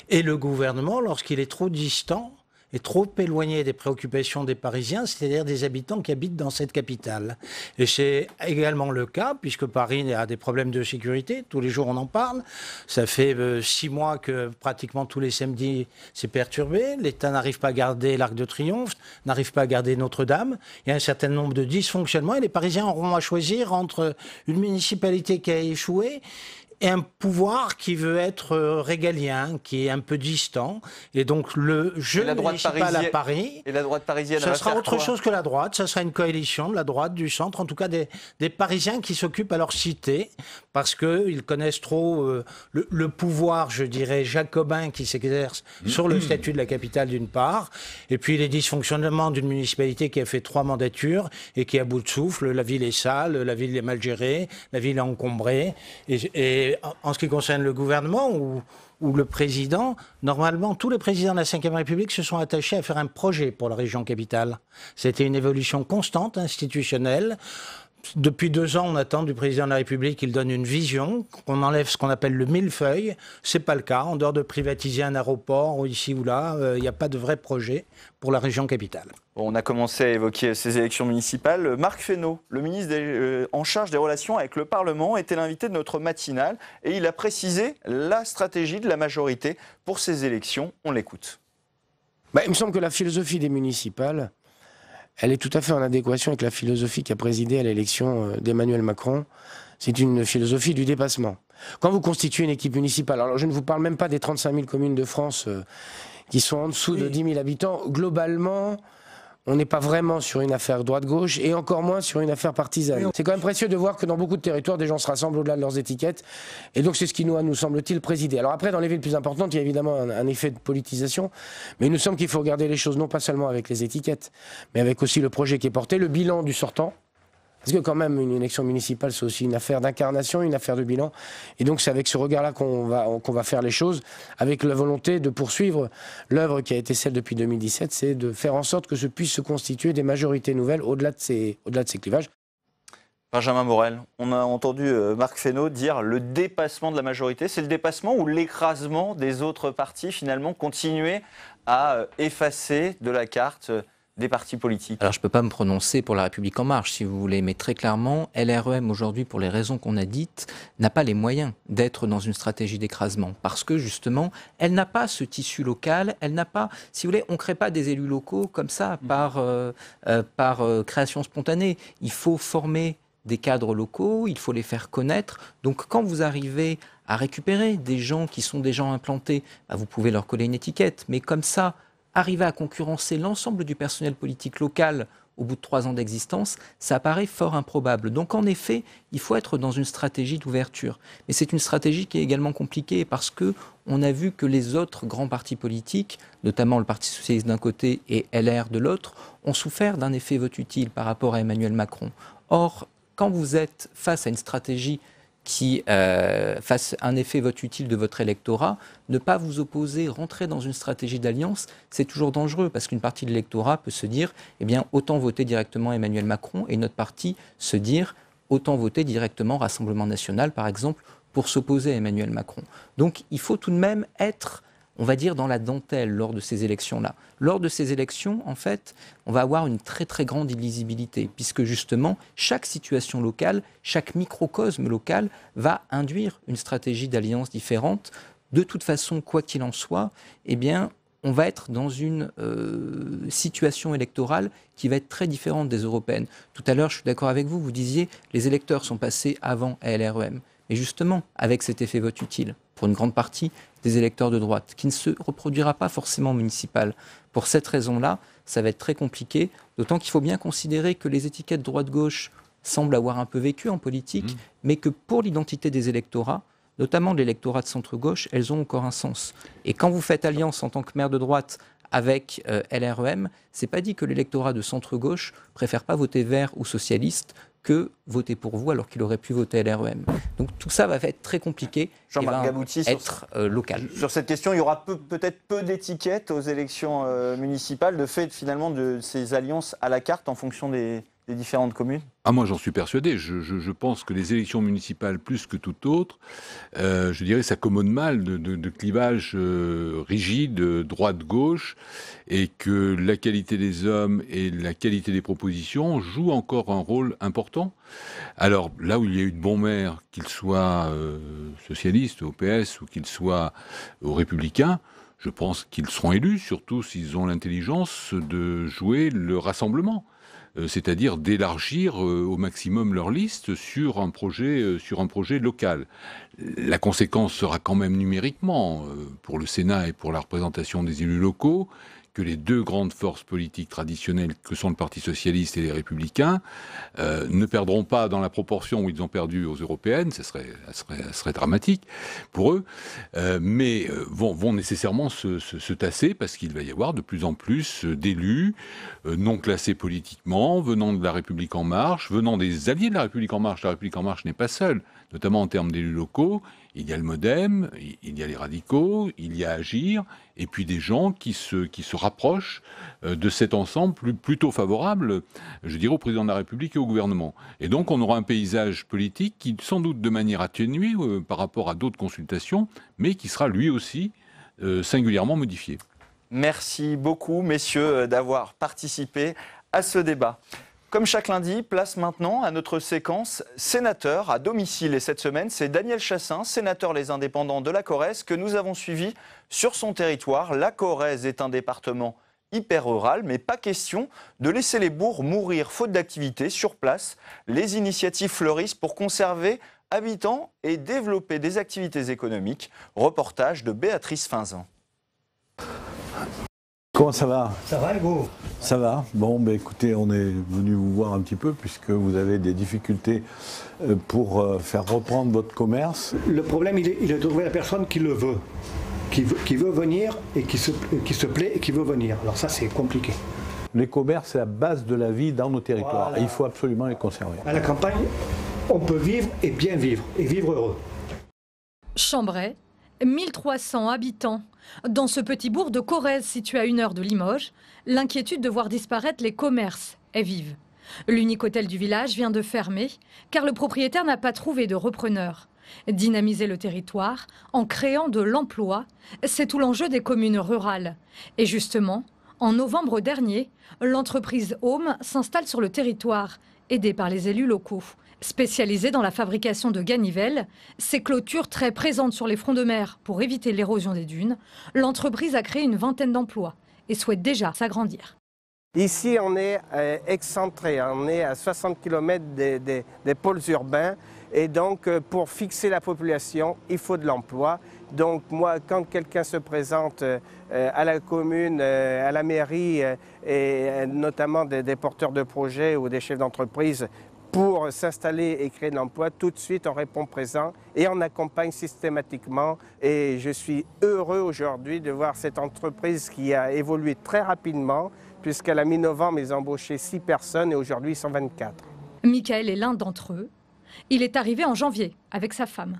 Et le gouvernement lorsqu'il est trop distant est trop éloigné des préoccupations des Parisiens, c'est-à-dire des habitants qui habitent dans cette capitale. Et c'est également le cas, puisque Paris a des problèmes de sécurité, tous les jours on en parle. Ça fait 6 mois que pratiquement tous les samedis c'est perturbé, l'État n'arrive pas à garder l'Arc de Triomphe, n'arrive pas à garder Notre-Dame, il y a un certain nombre de dysfonctionnements, et les Parisiens auront à choisir entre une municipalité qui a échoué et un pouvoir qui veut être régalien, qui est un peu distant. Et donc le jeu municipal à Paris, et la droite parisienne, ça sera autre quoi chose que la droite. Ça sera une coalition de la droite, du centre, en tout cas des Parisiens qui s'occupent à leur cité, parce qu'ils connaissent trop le pouvoir, je dirais, jacobin qui s'exerce sur le statut de la capitale d'une part, et puis les dysfonctionnements d'une municipalité qui a fait 3 mandatures et qui est à bout de souffle. La ville est sale, la ville est mal gérée, la ville est encombrée. Et en ce qui concerne le gouvernement ou le président, normalement, tous les présidents de la Ve République se sont attachés à faire un projet pour la région capitale. C'était une évolution constante, institutionnelle. Depuis 2 ans, on attend du président de la République qu'il donne une vision, qu'on enlève ce qu'on appelle le millefeuille. C'est pas le cas. En dehors de privatiser un aéroport, ou ici ou là, il n'y a pas de vrai projet pour la région capitale. On a commencé à évoquer ces élections municipales. Marc Fesneau, le ministre en charge des relations avec le Parlement, était l'invité de notre matinale et il a précisé la stratégie de la majorité pour ces élections. On l'écoute. Il me semble que la philosophie des municipales, elle est tout à fait en adéquation avec la philosophie qui a présidé à l'élection d'Emmanuel Macron. C'est une philosophie du dépassement. Quand vous constituez une équipe municipale, alors je ne vous parle même pas des 35 000 communes de France qui sont en dessous de 10 000 habitants, globalement, on n'est pas vraiment sur une affaire droite-gauche et encore moins sur une affaire partisane. C'est quand même précieux de voir que dans beaucoup de territoires, des gens se rassemblent au-delà de leurs étiquettes. Et donc c'est ce qui nous semble-t-il, présider. Alors après, dans les villes plus importantes, il y a évidemment un effet de politisation. Mais il nous semble qu'il faut regarder les choses non pas seulement avec les étiquettes, mais avec aussi le projet qui est porté, le bilan du sortant. Parce que quand même, une élection municipale, c'est aussi une affaire d'incarnation, une affaire de bilan. Et donc c'est avec ce regard-là qu'on va faire les choses, avec la volonté de poursuivre l'œuvre qui a été celle depuis 2017, c'est de faire en sorte que se puissent se constituer des majorités nouvelles au-delà de ces clivages. Benjamin Morel, on a entendu Marc Fesneau dire le dépassement de la majorité. C'est le dépassement ou l'écrasement des autres partis, finalement, continuer à effacer de la carte des partis politiques? Alors je ne peux pas me prononcer pour La République En Marche, si vous voulez, mais très clairement, LREM aujourd'hui, pour les raisons qu'on a dites, n'a pas les moyens d'être dans une stratégie d'écrasement, parce que justement, elle n'a pas ce tissu local, elle n'a pas, si vous voulez, on ne crée pas des élus locaux comme ça, par création spontanée. Il faut former des cadres locaux, il faut les faire connaître. Donc quand vous arrivez à récupérer des gens qui sont des gens implantés, vous pouvez leur coller une étiquette, mais comme ça, arriver à concurrencer l'ensemble du personnel politique local au bout de 3 ans d'existence, ça paraît fort improbable. Donc en effet, il faut être dans une stratégie d'ouverture. Mais c'est une stratégie qui est également compliquée parce que on a vu que les autres grands partis politiques, notamment le Parti socialiste d'un côté et LR de l'autre, ont souffert d'un effet vote utile par rapport à Emmanuel Macron. Or, quand vous êtes face à une stratégie qui fasse un effet vote utile de votre électorat, ne pas vous opposer, rentrer dans une stratégie d'alliance, c'est toujours dangereux parce qu'une partie de l'électorat peut se dire, eh bien, autant voter directement Emmanuel Macron, et notre parti se dire, autant voter directement Rassemblement National, par exemple, pour s'opposer à Emmanuel Macron. Donc, il faut tout de même être, on va dire, dans la dentelle lors de ces élections-là. Lors de ces élections, en fait, on va avoir une très très grande illisibilité, puisque justement, chaque situation locale, chaque microcosme local va induire une stratégie d'alliance différente. De toute façon, quoi qu'il en soit, eh bien, on va être dans une situation électorale qui va être très différente des européennes. Tout à l'heure, je suis d'accord avec vous, vous disiez, les électeurs sont passés avant LREM. Et justement, avec cet effet vote utile, pour une grande partie des électeurs de droite, qui ne se reproduira pas forcément municipal. Pour cette raison-là, ça va être très compliqué, d'autant qu'il faut bien considérer que les étiquettes droite-gauche semblent avoir un peu vécu en politique, mais que pour l'identité des électorats, notamment de l'électorat de centre-gauche, elles ont encore un sens. Et quand vous faites alliance en tant que maire de droite avec LREM, c'est pas dit que l'électorat de centre-gauche préfère pas voter vert ou socialiste que voter pour vous alors qu'il aurait pu voter LREM. Donc tout ça va être très compliqué et va être local. Sur cette question, il y aura peut-être peu d'étiquettes aux élections municipales, de fait finalement de ces alliances à la carte en fonction des différentes communes. Ah, moi, j'en suis persuadé. Je pense que les élections municipales, plus que tout autre, je dirais, s'accommodent mal de clivages rigides, droite-gauche, et que la qualité des hommes et la qualité des propositions jouent encore un rôle important. Alors, là où il y a eu de bons maires, qu'ils soient socialistes, au PS, ou qu'ils soient aux Républicains, je pense qu'ils seront élus, surtout s'ils ont l'intelligence de jouer le rassemblement. C'est-à-dire d'élargir au maximum leur liste sur un projet local. La conséquence sera quand même numériquement, pour le Sénat et pour la représentation des élus locaux, que les deux grandes forces politiques traditionnelles que sont le Parti socialiste et les Républicains ne perdront pas dans la proportion où ils ont perdu aux européennes, ça serait dramatique pour eux, mais vont nécessairement se tasser parce qu'il va y avoir de plus en plus d'élus non classés politiquement, venant de la République En Marche, venant des alliés de la République En Marche. La République En Marche n'est pas seule, notamment en termes d'élus locaux. Il y a le MoDem, il y a les radicaux, il y a Agir, et puis des gens qui se rapprochent de cet ensemble plutôt favorable, je dirais, au président de la République et au gouvernement. Et donc on aura un paysage politique qui, sans doute de manière atténuée par rapport à d'autres consultations, mais qui sera lui aussi singulièrement modifié. Merci beaucoup, messieurs, d'avoir participé à ce débat. Comme chaque lundi, place maintenant à notre séquence sénateur à domicile. Et cette semaine, c'est Daniel Chassaing, sénateur Les Indépendants de la Corrèze, que nous avons suivi sur son territoire. La Corrèze est un département hyper rural, mais pas question de laisser les bourgs mourir faute d'activité sur place. Les initiatives fleurissent pour conserver habitants et développer des activités économiques. Reportage de Béatrice Finzin. Comment ça va? Ça va et vous? Ça va. Bon, écoutez, on est venu vous voir un petit peu puisque vous avez des difficultés pour faire reprendre votre commerce. Le problème, il est de trouver la personne qui le veut, qui veut venir et qui se plaît et qui veut venir. Alors ça, c'est compliqué. Les commerces, c'est la base de la vie dans nos territoires. Voilà. Et il faut absolument les conserver. À la campagne, on peut vivre et bien vivre, et vivre heureux. Chambray, 1300 habitants. Dans ce petit bourg de Corrèze situé à 1 heure de Limoges, l'inquiétude de voir disparaître les commerces est vive. L'unique hôtel du village vient de fermer car le propriétaire n'a pas trouvé de repreneur. Dynamiser le territoire en créant de l'emploi, c'est tout l'enjeu des communes rurales. Et justement, en novembre dernier, l'entreprise Home s'installe sur le territoire, aidée par les élus locaux. Spécialisée dans la fabrication de ganivelles, ces clôtures très présentes sur les fronts de mer pour éviter l'érosion des dunes, l'entreprise a créé une vingtaine d'emplois et souhaite déjà s'agrandir. Ici, on est excentré, on est à 60 km des pôles urbains Et donc, pour fixer la population, il faut de l'emploi. Donc moi, quand quelqu'un se présente à la commune, à la mairie, et notamment des porteurs de projets ou des chefs d'entreprise, pour s'installer et créer de l'emploi, tout de suite on répond présent et on accompagne systématiquement. Et je suis heureux aujourd'hui de voir cette entreprise qui a évolué très rapidement, puisqu'à la mi-novembre, ils ont embauché 6 personnes et aujourd'hui ils sont 24. Michael est l'un d'entre eux. Il est arrivé en janvier avec sa femme.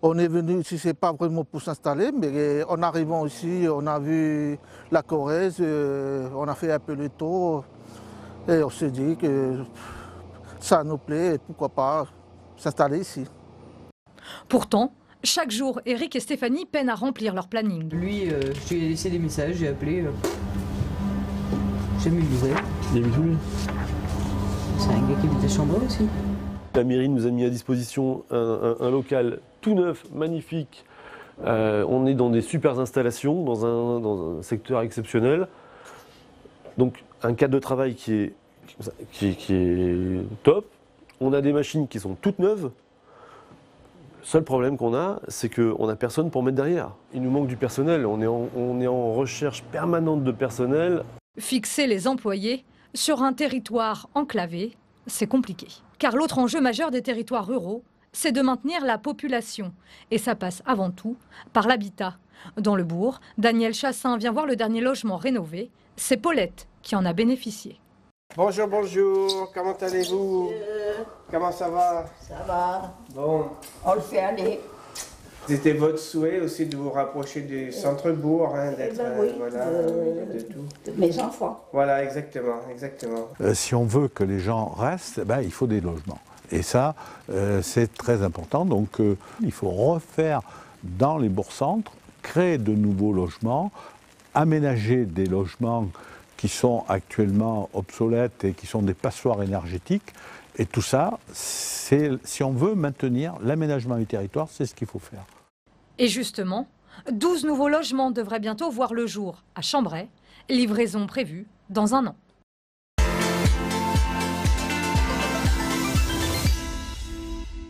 On est venu ici, ce n'est pas vraiment pour s'installer, mais en arrivant ici, on a vu la Corrèze, on a fait un peu le tour et on s'est dit que ça nous plaît et pourquoi pas s'installer ici. Pourtant, chaque jour, Eric et Stéphanie peinent à remplir leur planning. Lui, je lui ai laissé des messages, j'ai appelé, j'ai mis le nouvelle. Il est où lui? C'est un gars qui habite à Chambray aussi. La mairie nous a mis à disposition un local tout neuf, magnifique. On est dans des super installations, dans un secteur exceptionnel. Donc un cadre de travail qui est top. On a des machines qui sont toutes neuves. Le seul problème qu'on a, c'est qu'on n'a personne pour mettre derrière. Il nous manque du personnel. On est en recherche permanente de personnel. Fixer les employés sur un territoire enclavé, c'est compliqué. Car l'autre enjeu majeur des territoires ruraux, c'est de maintenir la population. Et ça passe avant tout par l'habitat. Dans le bourg, Daniel Chassin vient voir le dernier logement rénové. C'est Paulette qui en a bénéficié. Bonjour, bonjour, comment allez-vous? Comment ça va? Ça va. Bon. On le fait aller. C'était votre souhait aussi de vous rapprocher du centre-bourg, hein, d'être oui, voilà, de tout. De mes enfants. Voilà, exactement, exactement. Si on veut que les gens restent, il faut des logements. Et ça, c'est très important. Donc, il faut refaire dans les bourgs-centres, créer de nouveaux logements, aménager des logements qui sont actuellement obsolètes et qui sont des passoires énergétiques. Et tout ça, si on veut maintenir l'aménagement du territoire, c'est ce qu'il faut faire. Et justement, 12 nouveaux logements devraient bientôt voir le jour à Chambray. Livraison prévue dans 1 an.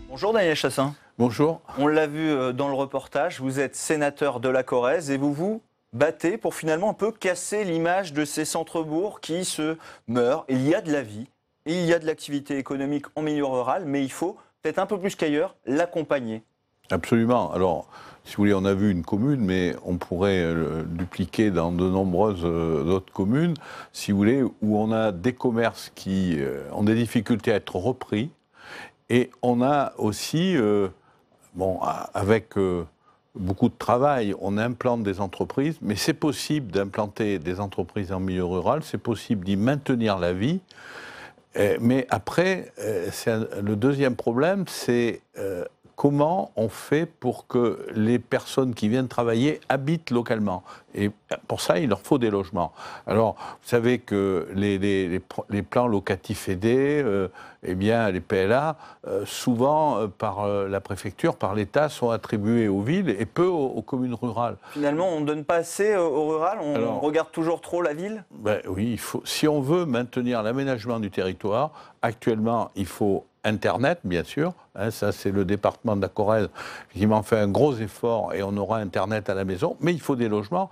Bonjour Daniel Chassin. Bonjour. On l'a vu dans le reportage, vous êtes sénateur de la Corrèze et vous vous battez pour finalement un peu casser l'image de ces centres-bourgs qui se meurent. Il y a de la vie, il y a de l'activité économique en milieu rural, mais il faut peut-être un peu plus qu'ailleurs l'accompagner. Absolument. Alors, si vous voulez, on a vu une commune, mais on pourrait le dupliquer dans de nombreuses autres communes, si vous voulez, où on a des commerces qui ont des difficultés à être repris. Et on a aussi, avec beaucoup de travail, on implante des entreprises, mais c'est possible d'implanter des entreprises en milieu rural, c'est possible d'y maintenir la vie. Mais après, le deuxième problème, c'est comment on fait pour que les personnes qui viennent travailler habitent localement. Et pour ça, il leur faut des logements. Alors, vous savez que les plans locatifs aidés, les PLA, souvent par la préfecture, par l'État, sont attribués aux villes et peu aux communes rurales. Finalement, on ne donne pas assez au rural, on regarde toujours trop la ville? Oui, si on veut maintenir l'aménagement du territoire, actuellement, il faut Internet, bien sûr, ça c'est le département de la Corrèze qui m'a fait un gros effort et on aura Internet à la maison, mais il faut des logements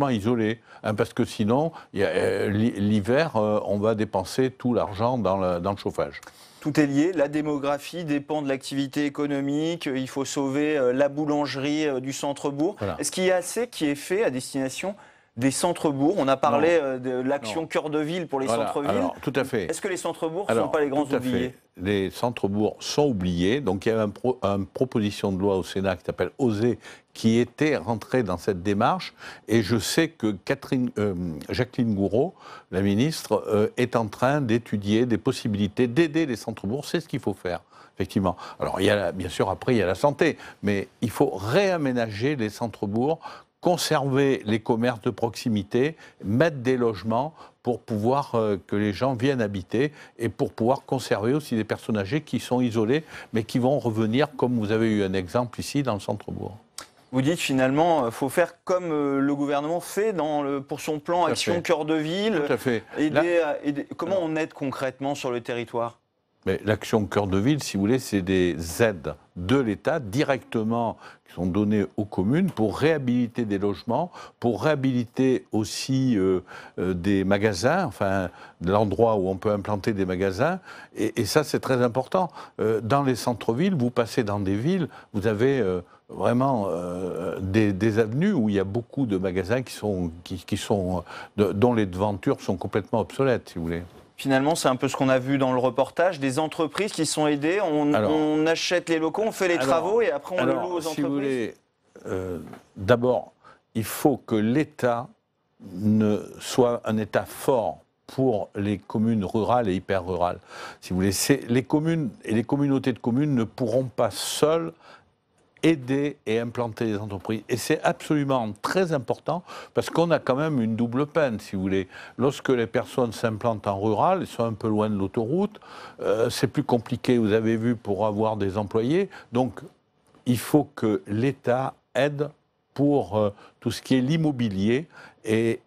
isolés, parce que sinon, l'hiver, on va dépenser tout l'argent dans le chauffage. Tout est lié, la démographie dépend de l'activité économique, il faut sauver la boulangerie du centre-bourg. Voilà. Est-ce qu'il y a assez qui est fait à destination des centres-bourgs? On a parlé de l'action cœur de ville pour les centres-villes. Alors, tout à fait. Est-ce que les centres-bourgs ne sont pas les grands oubliés? Les centres-bourgs sont oubliés. Donc il y a une proposition de loi au Sénat qui s'appelle OSER qui était rentrée dans cette démarche. Et je sais que Jacqueline Gouraud, la ministre, est en train d'étudier des possibilités d'aider les centres-bourgs. C'est ce qu'il faut faire. Effectivement. Alors, bien sûr, après, il y a la santé. Mais il faut réaménager les centres-bourgs, conserver les commerces de proximité, mettre des logements pour pouvoir que les gens viennent habiter et pour pouvoir conserver aussi des personnes âgées qui sont isolées, mais qui vont revenir, comme vous avez eu un exemple ici, dans le centre-bourg. Vous dites finalement, il faut faire comme le gouvernement fait pour son plan Action Cœur de Ville. Tout à fait. Comment on aide concrètement sur le territoire? Mais l'action cœur de ville, si vous voulez, c'est des aides de l'État directement qui sont données aux communes pour réhabiliter des logements, pour réhabiliter aussi des magasins, enfin l'endroit où on peut implanter des magasins. Et ça, c'est très important. Dans les centres-villes, vous passez dans des villes, vous avez vraiment des avenues où il y a beaucoup de magasins dont les devantures sont complètement obsolètes, si vous voulez. Finalement, c'est un peu ce qu'on a vu dans le reportage, des entreprises qui sont aidées, on achète les locaux, on fait les travaux et après on le loue aux entreprises. Si vous voulez, d'abord, il faut que l'État soit un État fort pour les communes rurales et hyper rurales. Si vous voulez, les communes et les communautés de communes ne pourront pas seules aider et implanter les entreprises. Et c'est absolument très important parce qu'on a quand même une double peine, si vous voulez. Lorsque les personnes s'implantent en rural, elles sont un peu loin de l'autoroute, c'est plus compliqué, vous avez vu, pour avoir des employés. Donc, il faut que l'État aide pour tout ce qui est l'immobilier et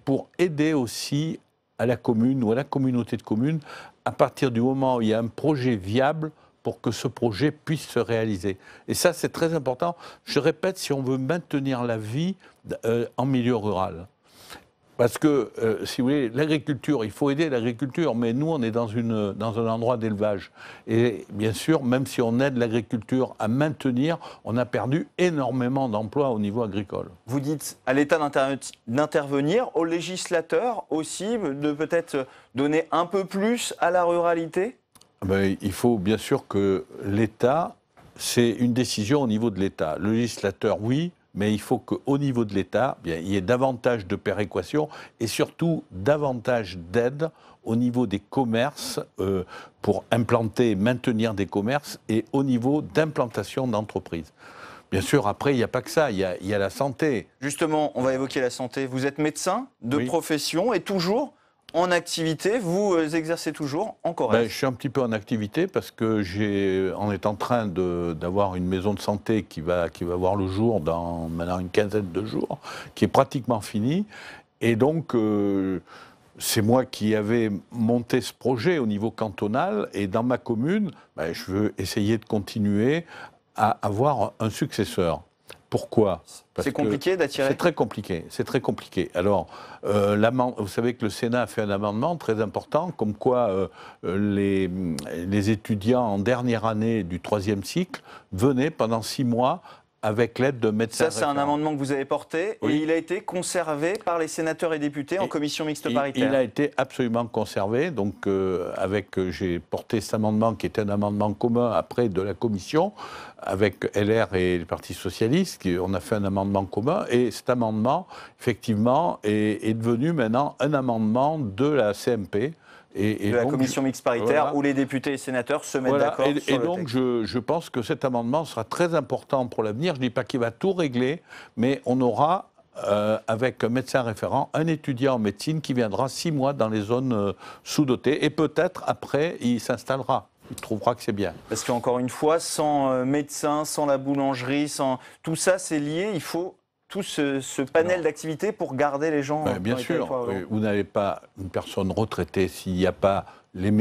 pour aider aussi à la commune ou à la communauté de communes à partir du moment où il y a un projet viable pour que ce projet puisse se réaliser. Et ça, c'est très important. Je répète, si on veut maintenir la vie en milieu rural. Parce que, si vous voulez, l'agriculture, il faut aider l'agriculture, mais nous, on est dans un endroit d'élevage. Et bien sûr, même si on aide l'agriculture à maintenir, on a perdu énormément d'emplois au niveau agricole. Vous dites à l'État d'intervenir, aux législateurs aussi, de peut-être donner un peu plus à la ruralité ? Ben, il faut bien sûr que l'État, c'est une décision au niveau de l'État. Le législateur, oui, mais il faut qu'au niveau de l'État, il y ait davantage de péréquation et surtout davantage d'aide au niveau des commerces pour implanter et maintenir des commerces et au niveau d'implantation d'entreprises. Bien sûr, après, il n'y a pas que ça, il y a la santé. Justement, on va évoquer la santé. Vous êtes médecin de profession et toujours en activité, vous exercez toujours en Corrèze? Je suis un petit peu en activité parce que on est en train d'avoir une maison de santé qui va voir le jour dans maintenant une quinzaine de jours, qui est pratiquement finie. Et donc, c'est moi qui avais monté ce projet au niveau cantonal. Et dans ma commune, je veux essayer de continuer à avoir un successeur. Pourquoi? C'est compliqué d'attirer? C'est très compliqué, c'est très compliqué. Alors, vous savez que le Sénat a fait un amendement très important, comme quoi les étudiants en dernière année du 3e cycle venaient pendant 6 mois avec l'aide de médecins référents. Ça, c'est un amendement que vous avez porté et il a été conservé par les sénateurs et députés en commission mixte paritaire. Il a été absolument conservé. Donc, j'ai porté cet amendement qui était un amendement commun après de la commission avec LR et le Parti Socialiste. On a fait un amendement commun et cet amendement, effectivement, est devenu maintenant un amendement de la CMP. De la commission mixte paritaire où les députés et sénateurs se mettent d'accord sur le texte. Et donc je pense que cet amendement sera très important pour l'avenir. Je ne dis pas qu'il va tout régler, mais on aura, avec un médecin référent, un étudiant en médecine qui viendra 6 mois dans les zones sous-dotées. Et peut-être, après, il s'installera. Il trouvera que c'est bien. Parce qu'encore une fois, sans médecin, sans la boulangerie, sans tout ça, c'est lié. Il faut tout ce panel d'activités pour garder les gens. Bien sûr, vous n'avez pas une personne retraitée s'il n'y a pas le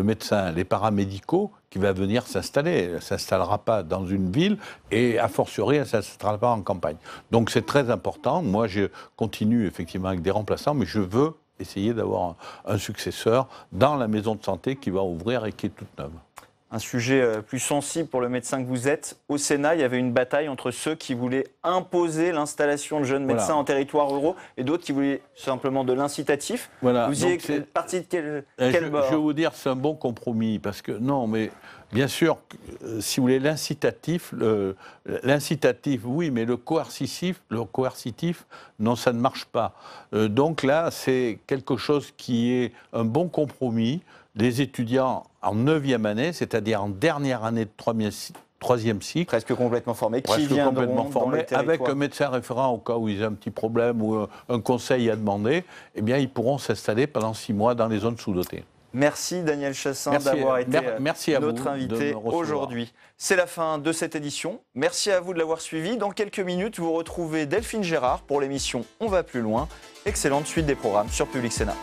médecin, les paramédicaux qui va venir s'installer. Elle ne s'installera pas dans une ville et a fortiori, elle ne s'installera pas en campagne. Donc c'est très important. Moi, je continue effectivement avec des remplaçants, mais je veux essayer d'avoir un successeur dans la maison de santé qui va ouvrir et qui est toute neuve. Un sujet plus sensible pour le médecin que vous êtes. Au Sénat, il y avait une bataille entre ceux qui voulaient imposer l'installation de jeunes médecins en territoire ruraux et d'autres qui voulaient simplement de l'incitatif. Voilà. Vous y êtes parti de quel bord? Je vais vous dire, c'est un bon compromis parce que non, mais bien sûr, si vous voulez, l'incitatif, oui, mais le coercitif, non, ça ne marche pas. Donc là, c'est quelque chose qui est un bon compromis. Les étudiants en 9e année, c'est-à-dire en dernière année de 3e cycle. Presque complètement formés. Avec un médecin référent au cas où ils ont un petit problème ou un conseil à demander, eh bien, ils pourront s'installer pendant 6 mois dans les zones sous-dotées. Merci Daniel Chassaing d'avoir été notre invité aujourd'hui. C'est la fin de cette édition. Merci à vous de l'avoir suivi. Dans quelques minutes, vous retrouvez Delphine Gérard pour l'émission On va plus loin. Excellente suite des programmes sur Public Sénat.